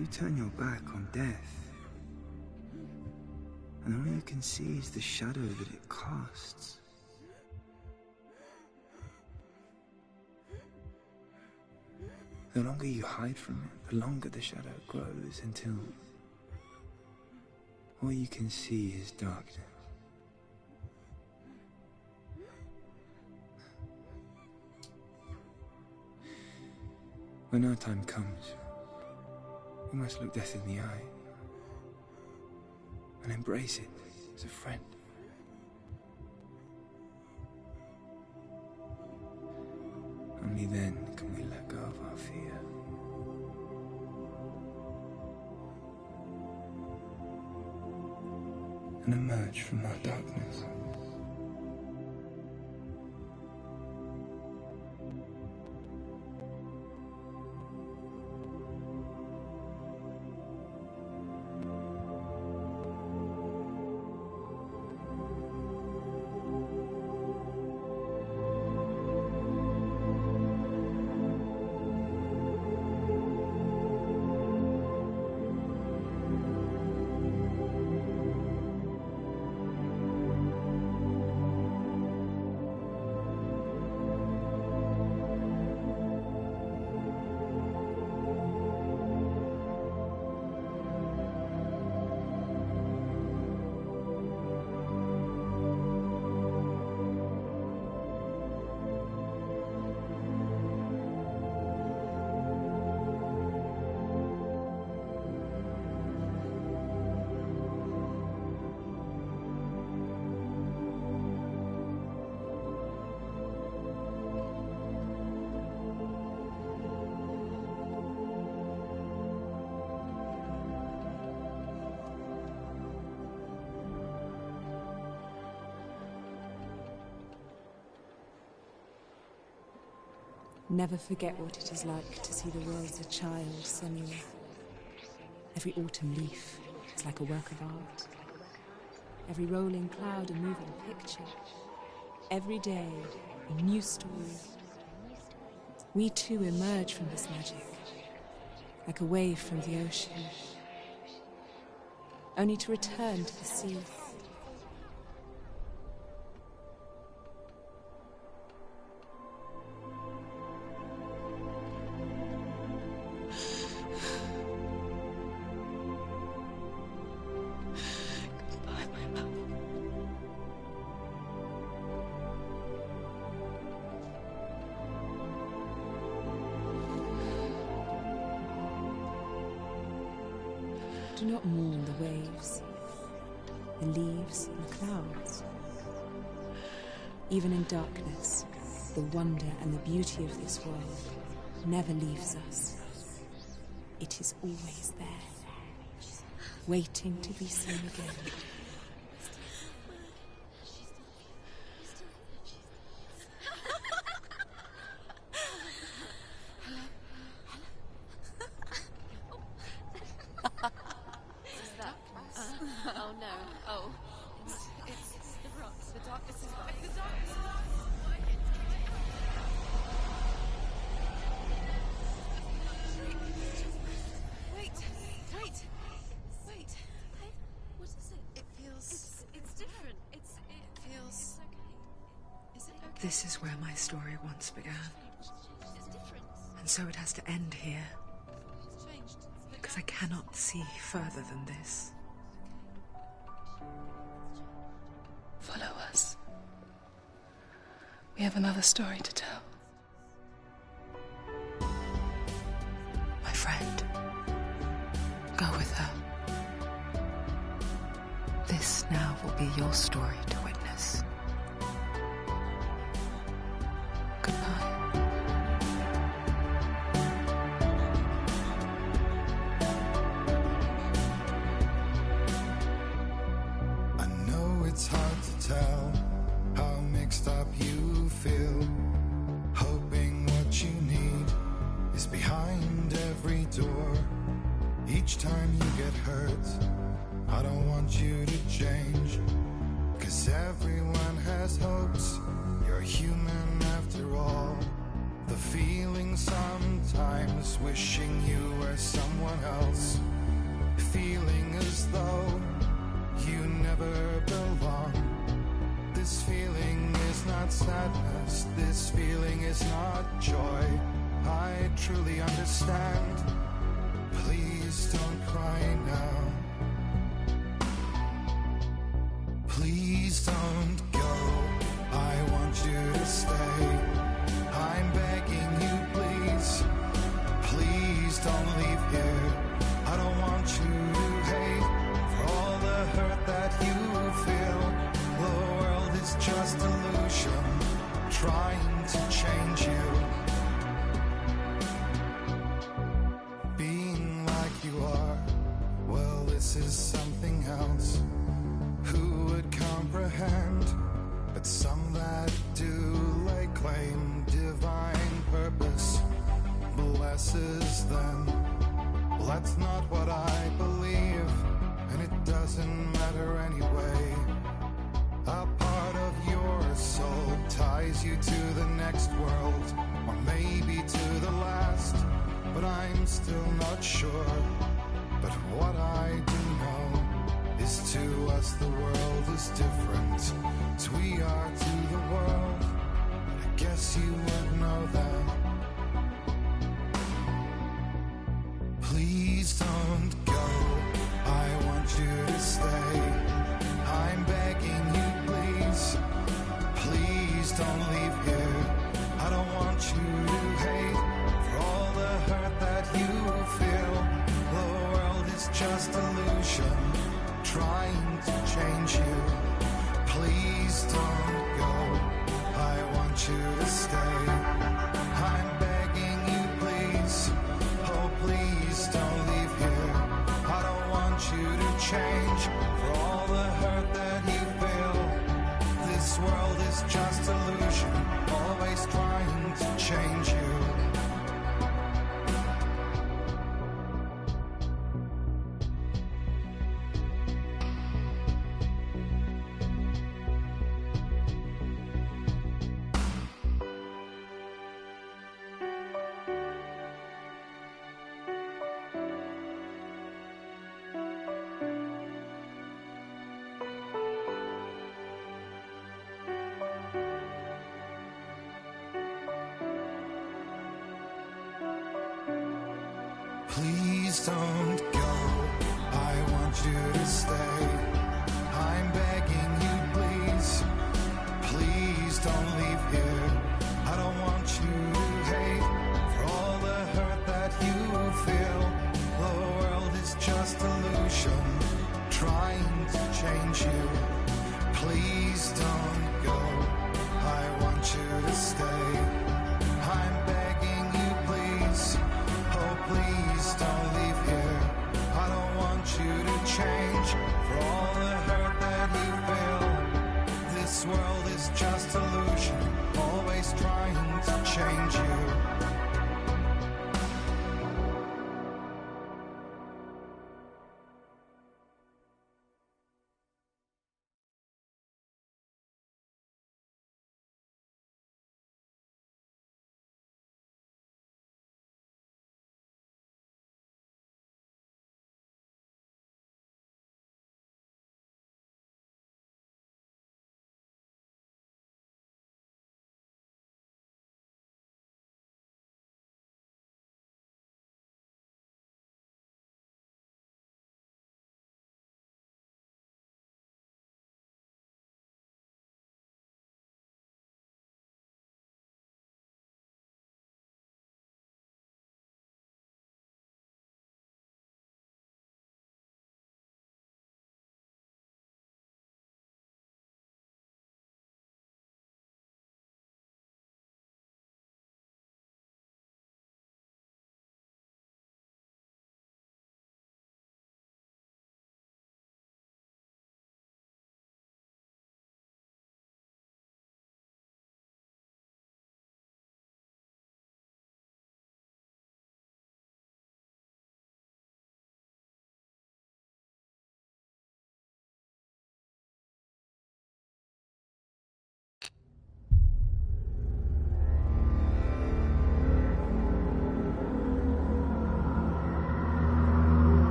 You turn your back on death, and all you can see is the shadow that it casts. The longer you hide from it, the longer the shadow grows until all you can see is darkness. When our time comes, we must look death in the eye and embrace it as a friend. Only then can we let go of our fear. And emerge from our darkness. Never forget what it is like to see the world as a child, Senua. Every autumn leaf is like a work of art. Every rolling cloud a moving picture. Every day a new story. We too emerge from this magic, like a wave from the ocean, only to return to the sea. Do not mourn the waves, the leaves and the clouds. Even in darkness, the wonder and the beauty of this world never leaves us. It is always there, waiting to be seen again. Oh no. Oh. It's the rocks. The darkness is back. The darkness is back. Wait. What is it? It feels... It's different. It feels... okay. Is it okay? This is where my story once began. It's different. And so it has to end here. It's changed. Because I cannot see further than this. Follow us. We have another story to tell. My friend, go with her. This now will be your story to witness. Goodbye. I know it's hard to tell how mixed up you feel, hoping what you need is behind every door. Each time you get hurt, I don't want you to change, 'cause everyone has hopes. You're human after all. The feeling sometimes wishing you were someone else, feeling as though you never belong. This feeling is not sadness, this feeling is not joy. I truly understand. Please don't cry now. Please don't go. I want you to stay. I'm begging you, please. Please don't leave here. I don't want you to hate for all the hurt that you feel. The world is just illusion, trying to change you. Being like you are, well, this is something else. Who would comprehend? But some that do lay claim divine purpose blesses them. Well, that's not what I believe, and it doesn't matter anyway. A part of your soul ties you to the next world, or maybe to the last, but I'm still not sure. But what I do know is to us the world is different, as we are to the world. I guess you would know that. Please don't go. I want you to stay. I'm begging you, please. Please don't leave here. I don't want you to hate for all the hurt that you feel. The world is just illusion, trying to change you. Please don't go. I want you to stay. I'm begging you, please. Oh, please don't leave here. I don't want you to change for all the hurt that you feel. This world world is just illusion, always trying to change you. Please don't go, I want you to stay. I'm begging you, please. Please don't leave here. I don't want you to hate for all the hurt that you feel. The world is just illusion, trying to change you. Please don't go, I want you to stay. I'm begging you, please. Oh, please don't leave here. I don't want you to change for all the hurt that you feel. This world is just illusion, always trying to change you.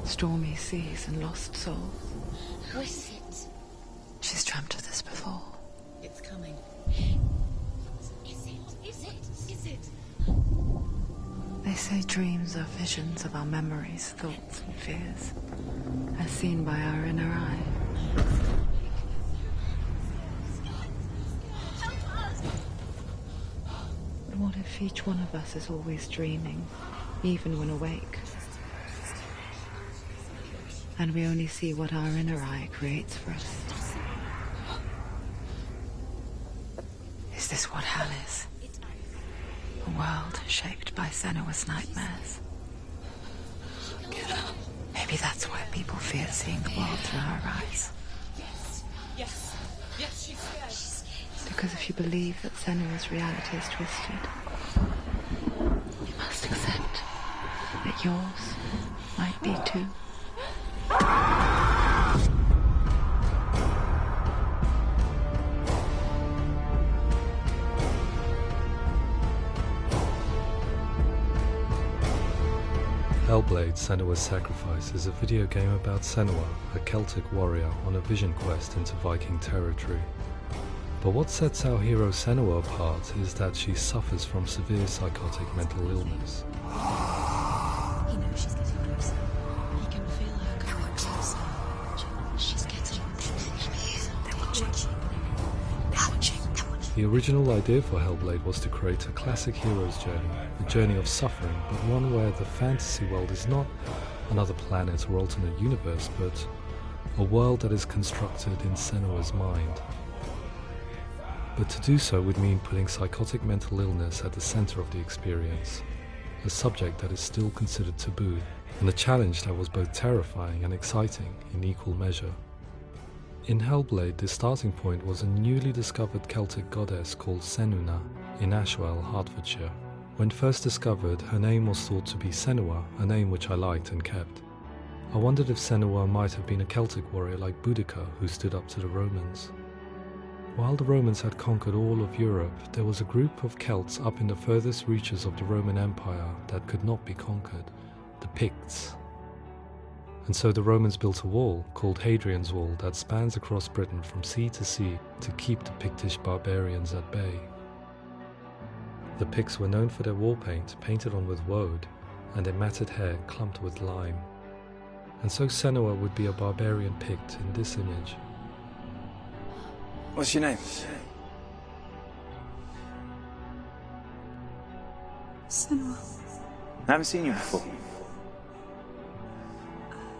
Stormy seas and lost souls. Who is it? She's dreamt of this before. It's coming. Is it? They say dreams are visions of our memories, thoughts and fears, as seen by our inner eye. But what if each one of us is always dreaming, even when awake? And we only see what our inner eye creates for us. Is this what hell is? A world shaped by Senua's nightmares. Maybe that's why people fear seeing the world through her eyes. Yes, she's scared. Because if you believe that Senua's reality is twisted, you must accept that yours might be too. Hellblade: Senua's Sacrifice is a video game about Senua, a Celtic warrior on a vision quest into Viking territory. But what sets our hero Senua apart is that she suffers from severe psychotic mental illness. He knows she's getting closer. He can feel her coming closer. She's getting closer. They're watching. The original idea for Hellblade was to create a classic hero's journey, a journey of suffering, but one where the fantasy world is not another planet or alternate universe, but a world that is constructed in Senua's mind. but to do so would mean putting psychotic mental illness at the center of the experience, a subject that is still considered taboo, and a challenge that was both terrifying and exciting in equal measure. In Hellblade, the starting point was a newly discovered Celtic goddess called Senuna in Ashwell, Hertfordshire. When first discovered, her name was thought to be Senua, a name which I liked and kept. I wondered if Senua might have been a Celtic warrior like Boudica who stood up to the Romans. While the Romans had conquered all of Europe, there was a group of Celts up in the furthest reaches of the Roman Empire that could not be conquered, the Picts. And so the Romans built a wall, called Hadrian's Wall, that spans across Britain from sea to sea to keep the Pictish barbarians at bay. The Picts were known for their war paint, painted on with woad, and their matted hair clumped with lime. And so Senua would be a barbarian Pict in this image. What's your name? Senua. I haven't seen you before.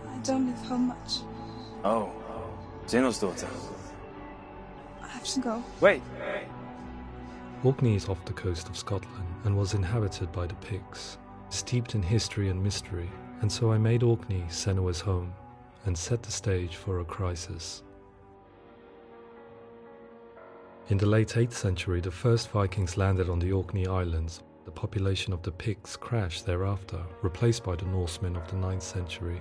I don't live home much. Oh, Zeno's daughter. I have to go. Wait! Orkney is off the coast of Scotland and was inhabited by the Picts, steeped in history and mystery, and so I made Orkney Senua's home and set the stage for a crisis. In the late 8th century, the first Vikings landed on the Orkney Islands. The population of the Picts crashed thereafter, replaced by the Norsemen of the 9th century.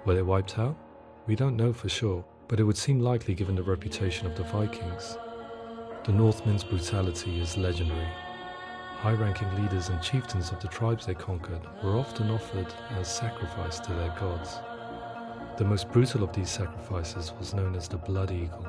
Were they wiped out? We don't know for sure, but it would seem likely given the reputation of the Vikings. The Northmen's brutality is legendary. High-ranking leaders and chieftains of the tribes they conquered were often offered as sacrifice to their gods. The most brutal of these sacrifices was known as the Blood Eagle.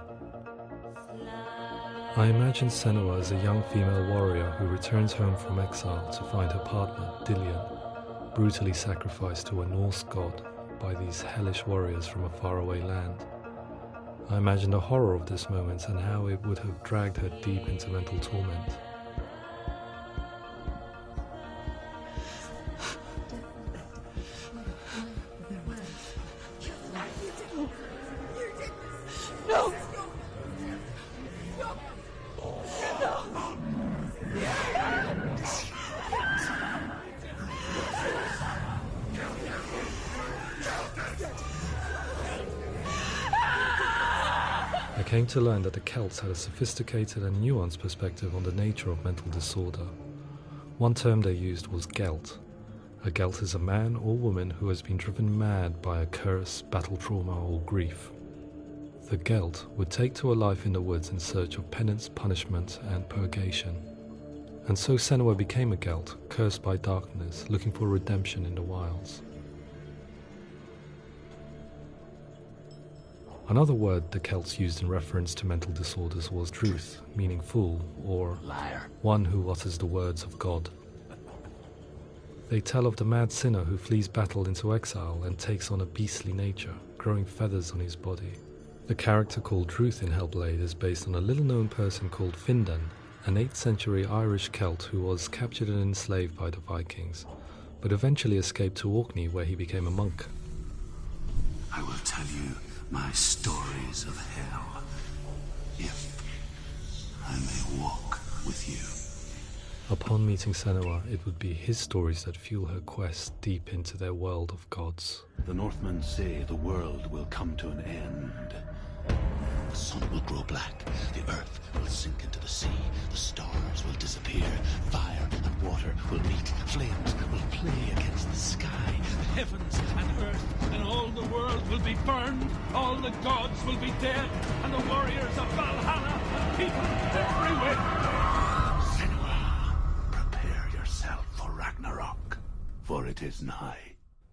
I imagine Senua as a young female warrior who returns home from exile to find her partner, Dillion, brutally sacrificed to a Norse god by these hellish warriors from a faraway land. I imagine the horror of this moment and how it would have dragged her deep into mental torment. No! I came to learn that the Celts had a sophisticated and nuanced perspective on the nature of mental disorder. One term they used was Gelt. A Gelt is a man or woman who has been driven mad by a curse, battle trauma, or grief. The Gelt would take to a life in the woods in search of penance, punishment, and purgation. And so Senua became a Gelt, cursed by darkness, looking for redemption in the wilds. Another word the Celts used in reference to mental disorders was Druth, meaning fool, or liar, one who utters the words of God. They tell of the mad sinner who flees battle into exile and takes on a beastly nature, growing feathers on his body. The character called Druth in Hellblade is based on a little-known person called Findan, an 8th century Irish Celt who was captured and enslaved by the Vikings, but eventually escaped to Orkney where he became a monk. I will tell you my stories of hell, if I may walk with you. Upon meeting Senua, it would be his stories that fuel her quest deep into their world of gods. The Northmen say the world will come to an end. The sun will grow black, the earth will sink into the sea, the stars will disappear, fire and water will meet, flames will play against the sky, the heavens and earth and all the world will be burned, all the gods will be dead, and the warriors of Valhalla and people everywhere. Senua, prepare yourself for Ragnarok, for it is nigh.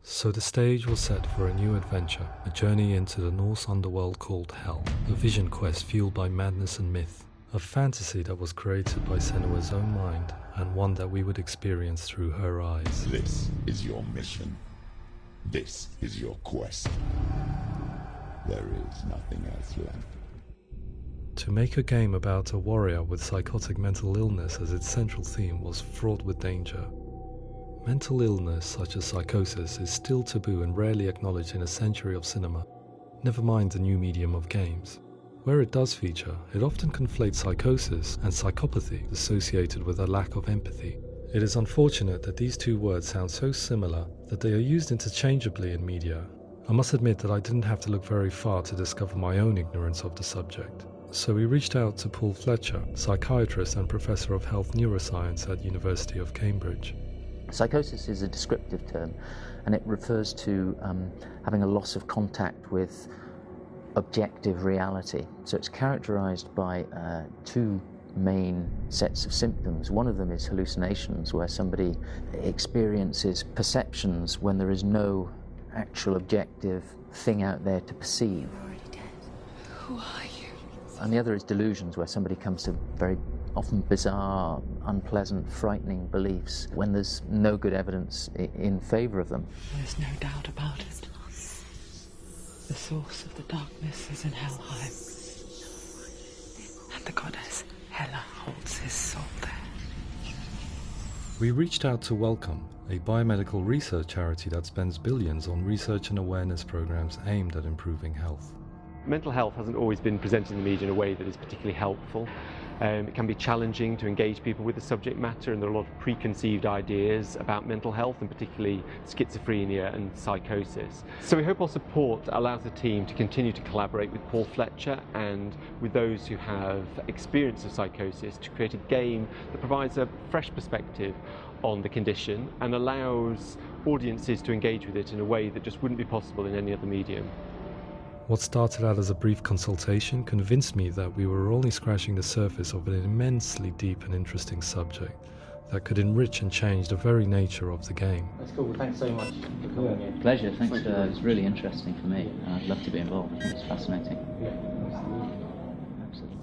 So the stage was set for a new adventure, a journey into the Norse underworld called Hell, a vision quest fueled by madness and myth, a fantasy that was created by Senua's own mind, and one that we would experience through her eyes. This is your mission. This is your quest. There is nothing else left. To make a game about a warrior with psychotic mental illness as its central theme was fraught with danger. Mental illness, such as psychosis, is still taboo and rarely acknowledged in a century of cinema, never mind the new medium of games. where it does feature, it often conflates psychosis and psychopathy associated with a lack of empathy. It is unfortunate that these two words sound so similar that they are used interchangeably in media. I must admit that I didn't have to look very far to discover my own ignorance of the subject. So we reached out to Paul Fletcher, psychiatrist and professor of health neuroscience at University of Cambridge. Psychosis is a descriptive term, and it refers to having a loss of contact with objective reality. So it's characterized by two main sets of symptoms. One of them is hallucinations, where somebody experiences perceptions when there is no actual objective thing out there to perceive. You're already dead. Who are you? And the other is delusions, where somebody comes to very often bizarre, unpleasant, frightening beliefs when there's no good evidence in favour of them. There's no doubt about it. The source of the darkness is in Helheim. And the goddess Hela holds his soul there. We reached out to Welcome, a biomedical research charity that spends billions on research and awareness programs aimed at improving health. Mental health hasn't always been presented in the media in a way that is particularly helpful. It can be challenging to engage people with the subject matter, and there are a lot of preconceived ideas about mental health, and particularly schizophrenia and psychosis. So we hope our support allows the team to continue to collaborate with Paul Fletcher and with those who have experience of psychosis to create a game that provides a fresh perspective on the condition and allows audiences to engage with it in a way that just wouldn't be possible in any other medium. What started out as a brief consultation convinced me that we were only scratching the surface of an immensely deep and interesting subject that could enrich and change the very nature of the game. That's cool. Thanks so much for coming in. Pleasure. Thanks. It's really interesting for me. I'd love to be involved. I think it's fascinating.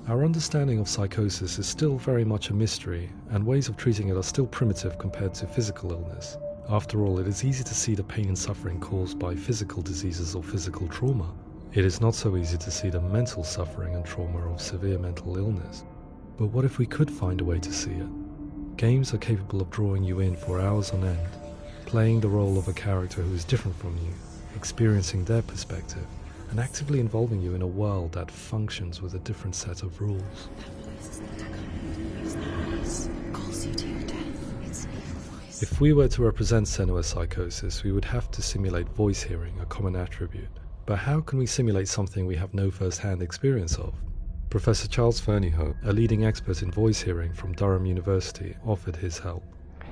Our understanding of psychosis is still very much a mystery, and ways of treating it are still primitive compared to physical illness. After all, it is easy to see the pain and suffering caused by physical diseases or physical trauma. It is not so easy to see the mental suffering and trauma of severe mental illness. But what if we could find a way to see it? Games are capable of drawing you in for hours on end, playing the role of a character who is different from you, experiencing their perspective, and actively involving you in a world that functions with a different set of rules. If we were to represent Senua's psychosis, we would have to simulate voice hearing, a common attribute. But how can we simulate something we have no first-hand experience of? Professor Charles Fernyhough, a leading expert in voice hearing from Durham University, offered his help.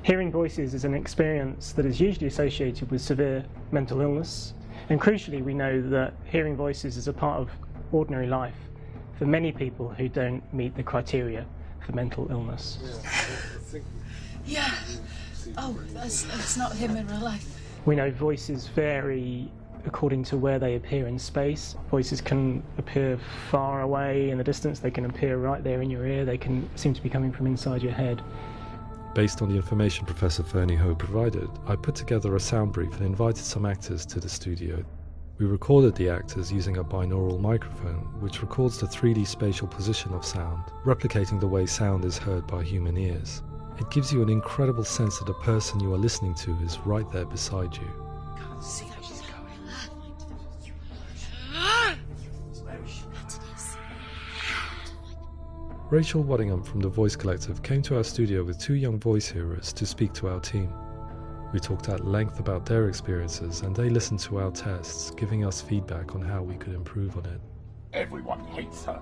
Hearing voices is an experience that is usually associated with severe mental illness, and crucially we know that hearing voices is a part of ordinary life for many people who don't meet the criteria for mental illness. Yeah. Oh, that's not him in real life. We know voices vary according to where they appear in space. Voices can appear far away in the distance, they can appear right there in your ear, they can seem to be coming from inside your head. Based on the information Professor Fernyhough provided, I put together a sound brief and invited some actors to the studio. We recorded the actors using a binaural microphone, which records the 3D spatial position of sound, replicating the way sound is heard by human ears. It gives you an incredible sense that the person you are listening to is right there beside you. Can't see that she's going. Rachel Waddingham from the Voice Collective came to our studio with two young voice hearers to speak to our team. We talked at length about their experiences, and they listened to our tests, giving us feedback on how we could improve on it. Everyone hates her.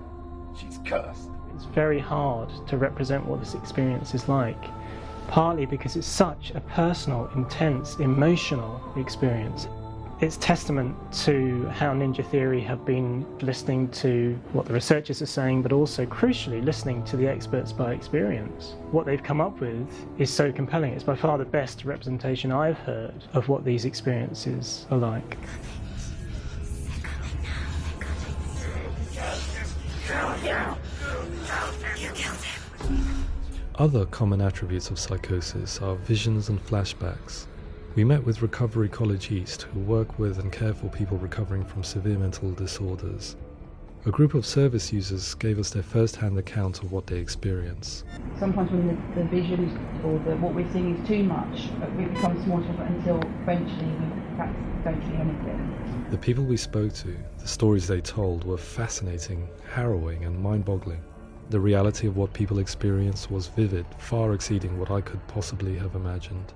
She's cursed. It's very hard to represent what this experience is like, partly because it's such a personal, intense, emotional experience. It's testament to how Ninja Theory have been listening to what the researchers are saying, but also, crucially, listening to the experts by experience. What they've come up with is so compelling. It's by far the best representation I've heard of what these experiences are like. Other common attributes of psychosis are visions and flashbacks. We met with Recovery College East, who work with and care for people recovering from severe mental disorders. A group of service users gave us their first-hand account of what they experience. Sometimes when the visions or what we're seeing is too much, we become small until eventually we perhaps don't see anything. The people we spoke to, the stories they told, were fascinating, harrowing, and mind-boggling. The reality of what people experienced was vivid, far exceeding what I could possibly have imagined.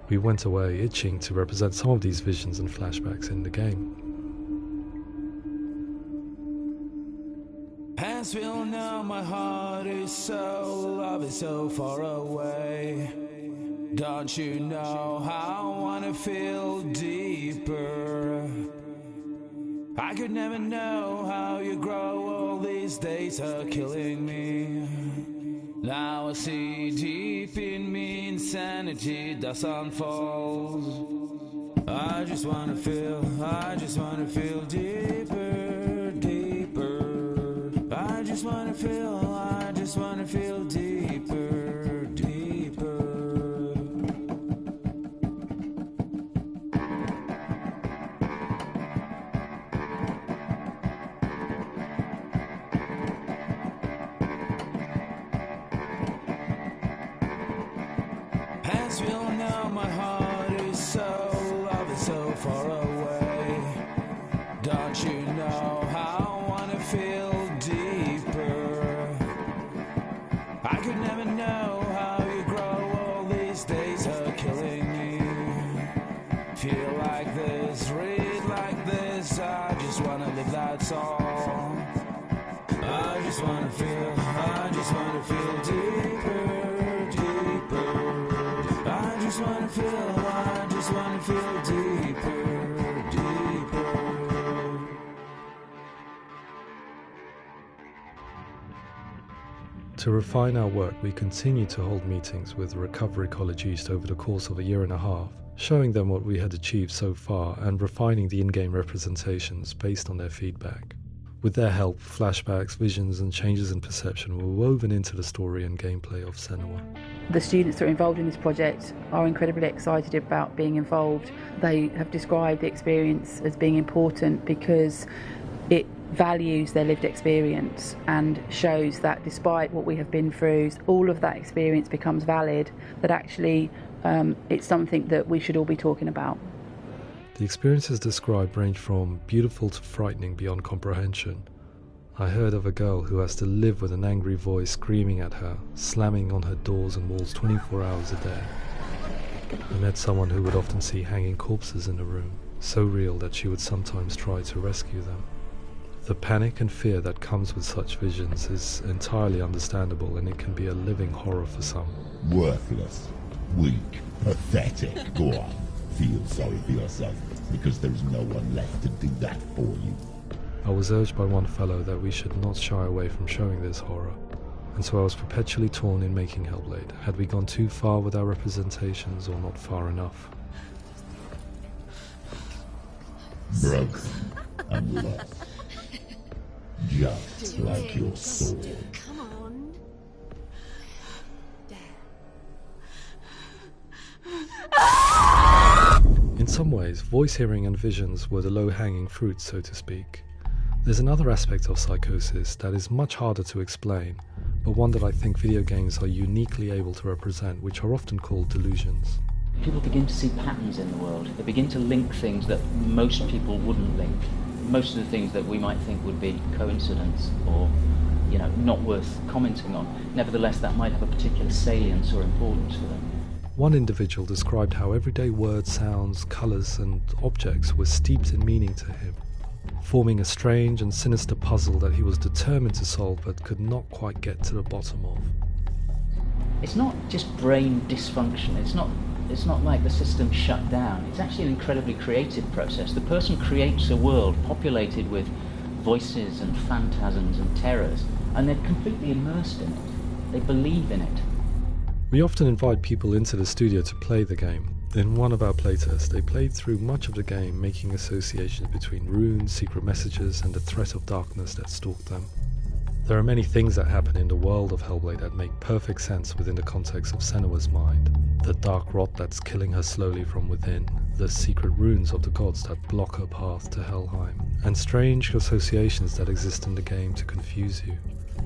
We went away itching to represent some of these visions and flashbacks in the game. As we all know, my heart is so, love is so far away. Don't you know how I wanna feel deeper? I could never know how you grow, all these days are killing me. Now I see deep in me insanity does unfold. I just wanna feel deeper, deeper. I just wanna feel deeper, deeper. As we all know, my heart is so, love is so far away. Don't you know how I wanna feel deeper? I could never know how you grow, all these days are killing me. Feel like this, read like this, I just wanna live, that's all. I just wanna feel deeper, deeper. I just wanna feel deeper, deeper. To refine our work, we continue to hold meetings with Recovery College East over the course of a year and a half, showing them what we had achieved so far and refining the in-game representations based on their feedback. With their help, flashbacks, visions and changes in perception were woven into the story and gameplay of Senua. The students that are involved in this project are incredibly excited about being involved. They have described the experience as being important because it values their lived experience and shows that despite what we have been through, all of that experience becomes valid, that actually it's something that we should all be talking about. The experiences described range from beautiful to frightening beyond comprehension. I heard of a girl who has to live with an angry voice screaming at her, slamming on her doors and walls 24 hours a day. I met someone who would often see hanging corpses in a room, so real that she would sometimes try to rescue them. The panic and fear that comes with such visions is entirely understandable, and it can be a living horror for some. Worthless, weak, pathetic. Go on, feel sorry for yourself, because there is no one left to do that for you. I was urged by one fellow that we should not shy away from showing this horror, and so I was perpetually torn in making Hellblade. Had we gone too far with our representations or not far enough? Broken and lost. Just like your sword. Come on. In some ways, voice hearing and visions were the low-hanging fruit, so to speak. There's another aspect of psychosis that is much harder to explain, but one that I think video games are uniquely able to represent, which are often called delusions. People begin to see patterns in the world. They begin to link things that most people wouldn't link. Most of the things that we might think would be coincidence or, not worth commenting on. Nevertheless, that might have a particular salience or importance for them. One individual described how everyday words, sounds, colours and objects were steeped in meaning to him, forming a strange and sinister puzzle that he was determined to solve but could not quite get to the bottom of. It's not just brain dysfunction. It's not like the system shut down. It's actually an incredibly creative process. The person creates a world populated with voices and phantasms and terrors, and they're completely immersed in it. They believe in it. We often invite people into the studio to play the game. In one of our playtests, they played through much of the game, making associations between runes, secret messages, and the threat of darkness that stalked them. There are many things that happen in the world of Hellblade that make perfect sense within the context of Senua's mind. The dark rot that's killing her slowly from within, the secret runes of the gods that block her path to Helheim, and strange associations that exist in the game to confuse you.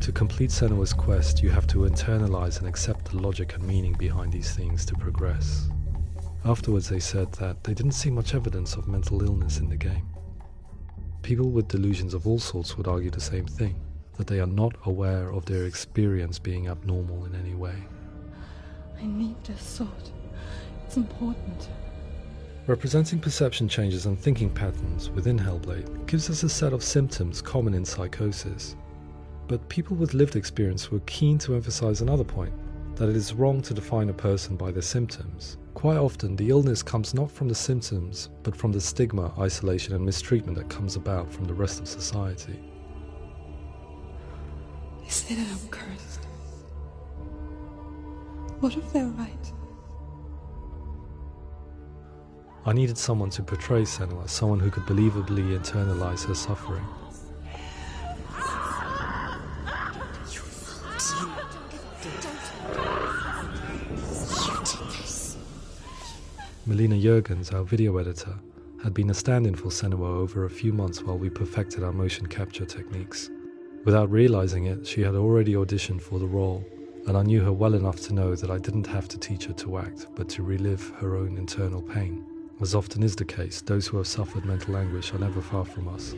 To complete Senua's quest, you have to internalize and accept the logic and meaning behind these things to progress. Afterwards they said that they didn't see much evidence of mental illness in the game. People with delusions of all sorts would argue the same thing, that they are not aware of their experience being abnormal in any way. I need this sword. It's important. Representing perception changes and thinking patterns within Hellblade gives us a set of symptoms common in psychosis. But people with lived experience were keen to emphasize another point, that it is wrong to define a person by their symptoms. Quite often, the illness comes not from the symptoms, but from the stigma, isolation and mistreatment that comes about from the rest of society. They say that I'm cursed. What if they're right? I needed someone to portray Senua, someone who could believably internalize her suffering. Melina Jurgens, our video editor, had been a stand-in for Senua over a few months while we perfected our motion capture techniques. Without realizing it, she had already auditioned for the role, and I knew her well enough to know that I didn't have to teach her to act, but to relive her own internal pain. As often is the case, those who have suffered mental anguish are never far from us.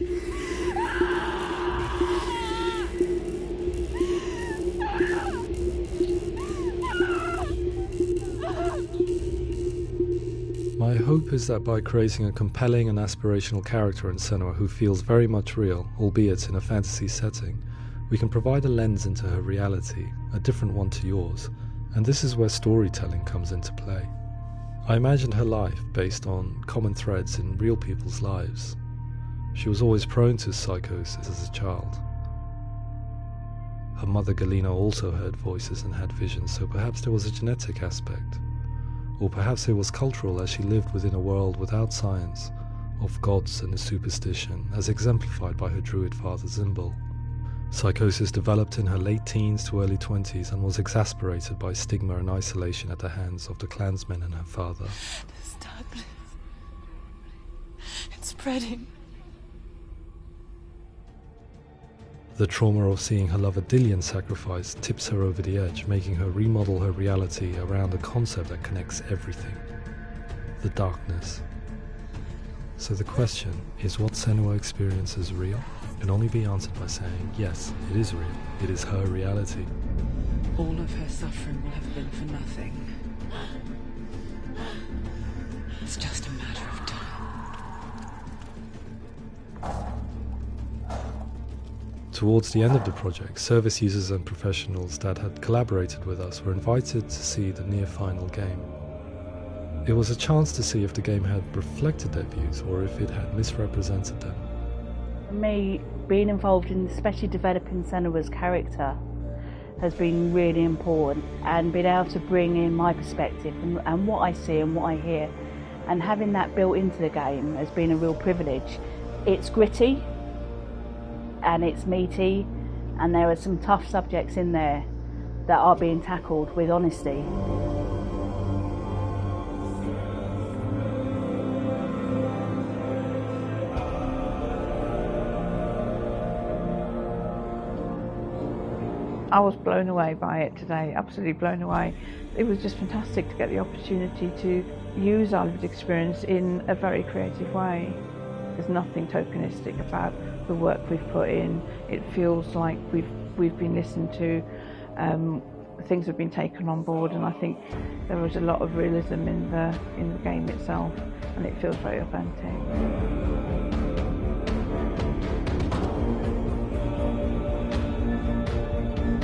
My hope is that by creating a compelling and aspirational character in Senua who feels very much real, albeit in a fantasy setting, we can provide a lens into her reality, a different one to yours, and this is where storytelling comes into play. I imagined her life based on common threads in real people's lives. She was always prone to psychosis as a child. Her mother Galina also heard voices and had visions, so perhaps there was a genetic aspect. Or perhaps it was cultural, as she lived within a world without science, of gods and a superstition, as exemplified by her druid father Zimbal. Psychosis developed in her late teens to early 20s and was exasperated by stigma and isolation at the hands of the clansmen and her father. This darkness. It's spreading. The trauma of seeing her lover Dillian sacrificed tips her over the edge, making her remodel her reality around a concept that connects everything: the darkness. So the question, is what Senua experiences real? Can only be answered by saying, yes, it is real. It is her reality. All of her suffering will have been for nothing. It's just a matter of time. Towards the end of the project, service users and professionals that had collaborated with us were invited to see the near-final game. It was a chance to see if the game had reflected their views or if it had misrepresented them. For me, being involved in especially developing Senua's character has been really important, and being able to bring in my perspective and what I see and what I hear, and having that built into the game has been a real privilege. It's gritty and it's meaty, and there are some tough subjects in there that are being tackled with honesty. I was blown away by it today, absolutely blown away. It was just fantastic to get the opportunity to use our lived experience in a very creative way. There's nothing tokenistic about the work we've put in. It feels like we've been listened to, things have been taken on board, and I think there was a lot of realism in the game itself, and it feels very authentic.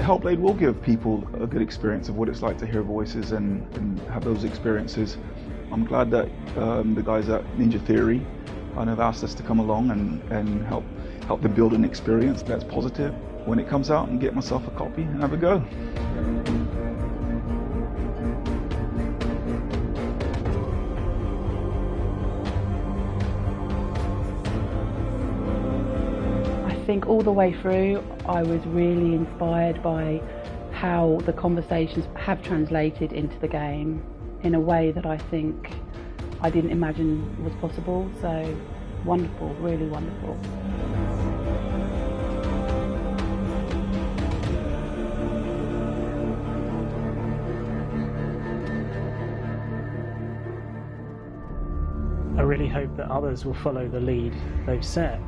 Hellblade will give people a good experience of what it's like to hear voices and have those experiences. I'm glad that the guys at Ninja Theory have asked us to come along and help them build an experience that's positive when it comes out, and get myself a copy and have a go. I think all the way through I was really inspired by how the conversations have translated into the game in a way that I think I didn't imagine was possible. So wonderful, really wonderful. I really hope that others will follow the lead they've set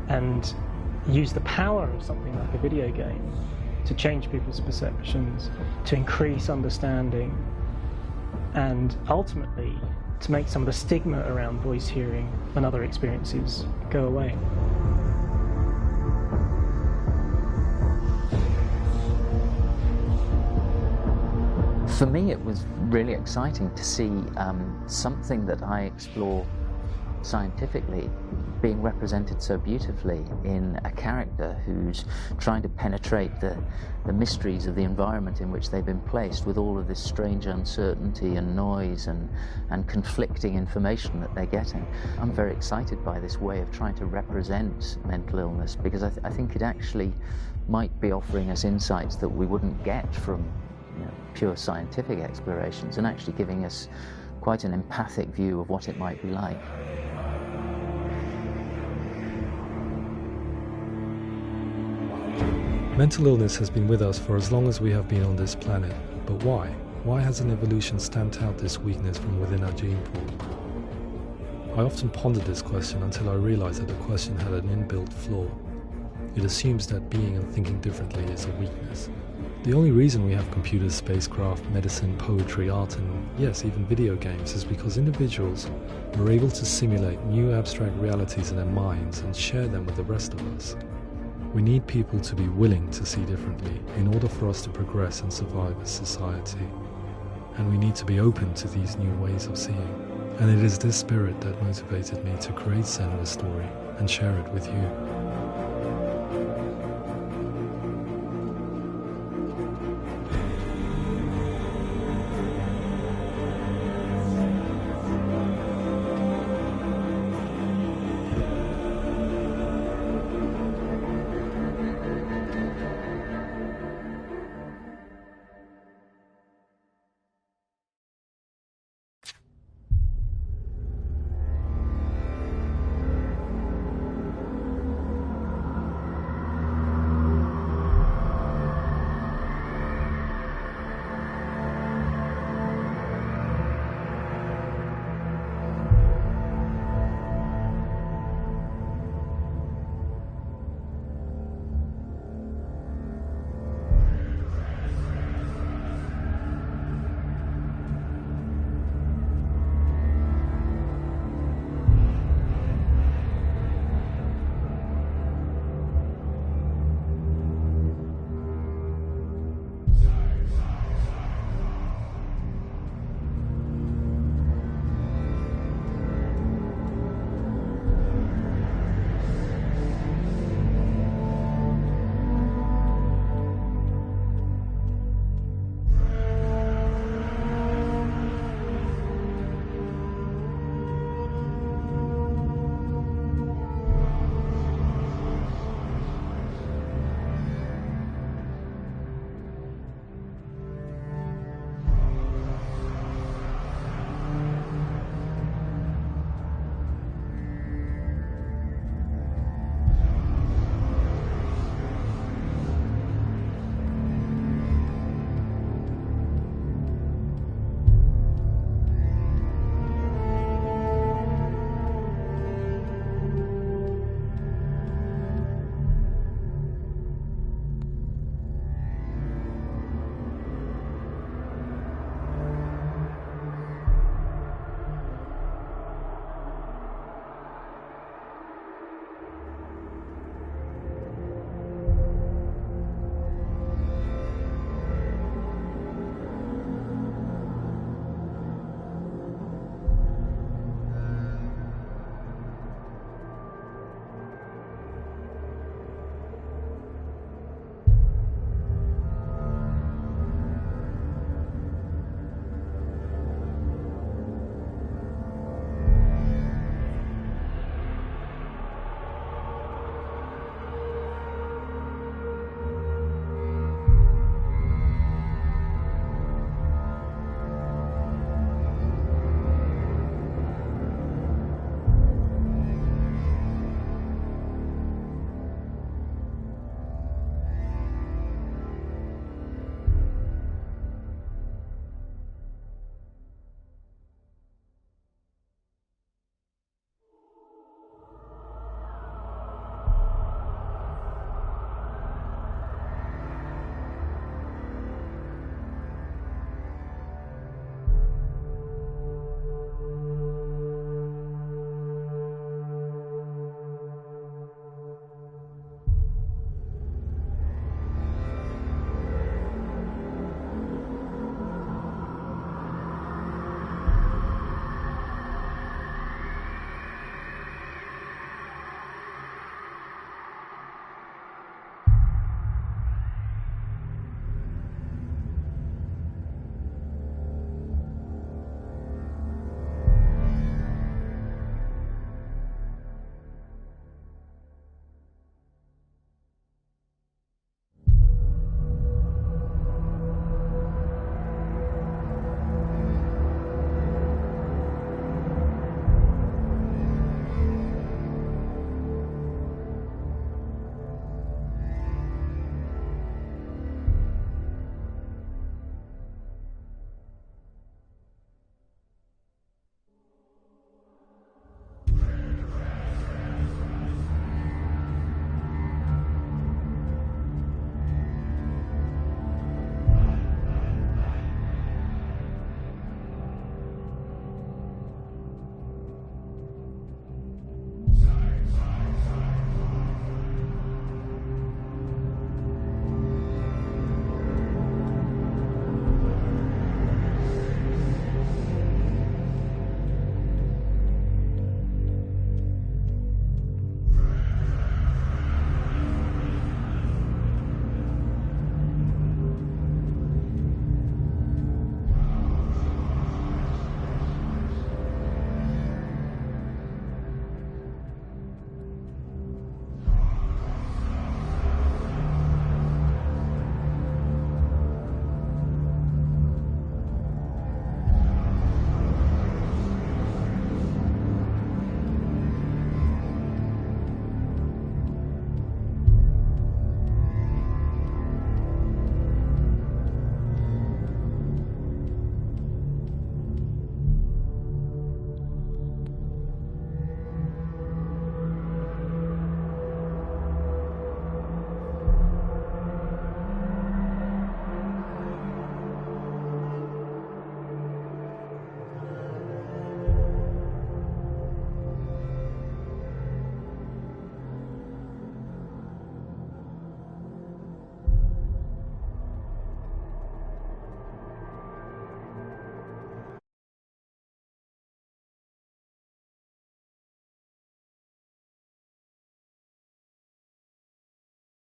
and use the power of something like a video game to change people's perceptions, to increase understanding, and ultimately to make some of the stigma around voice hearing and other experiences go away. For me, it was really exciting to see something that I explore scientifically being represented so beautifully in a character who's trying to penetrate the mysteries of the environment in which they've been placed, with all of this strange uncertainty and noise and conflicting information that they're getting. I'm very excited by this way of trying to represent mental illness, because I think it actually might be offering us insights that we wouldn't get from pure scientific explorations, and actually giving us quite an empathic view of what it might be like. Mental illness has been with us for as long as we have been on this planet, but why? Why hasn't evolution stamped out this weakness from within our gene pool? I often pondered this question until I realized that the question had an inbuilt flaw. It assumes that being and thinking differently is a weakness. The only reason we have computers, spacecraft, medicine, poetry, art, and yes, even video games is because individuals are able to simulate new abstract realities in their minds and share them with the rest of us. We need people to be willing to see differently in order for us to progress and survive as society. And we need to be open to these new ways of seeing. And it is this spirit that motivated me to create Senua's story and share it with you.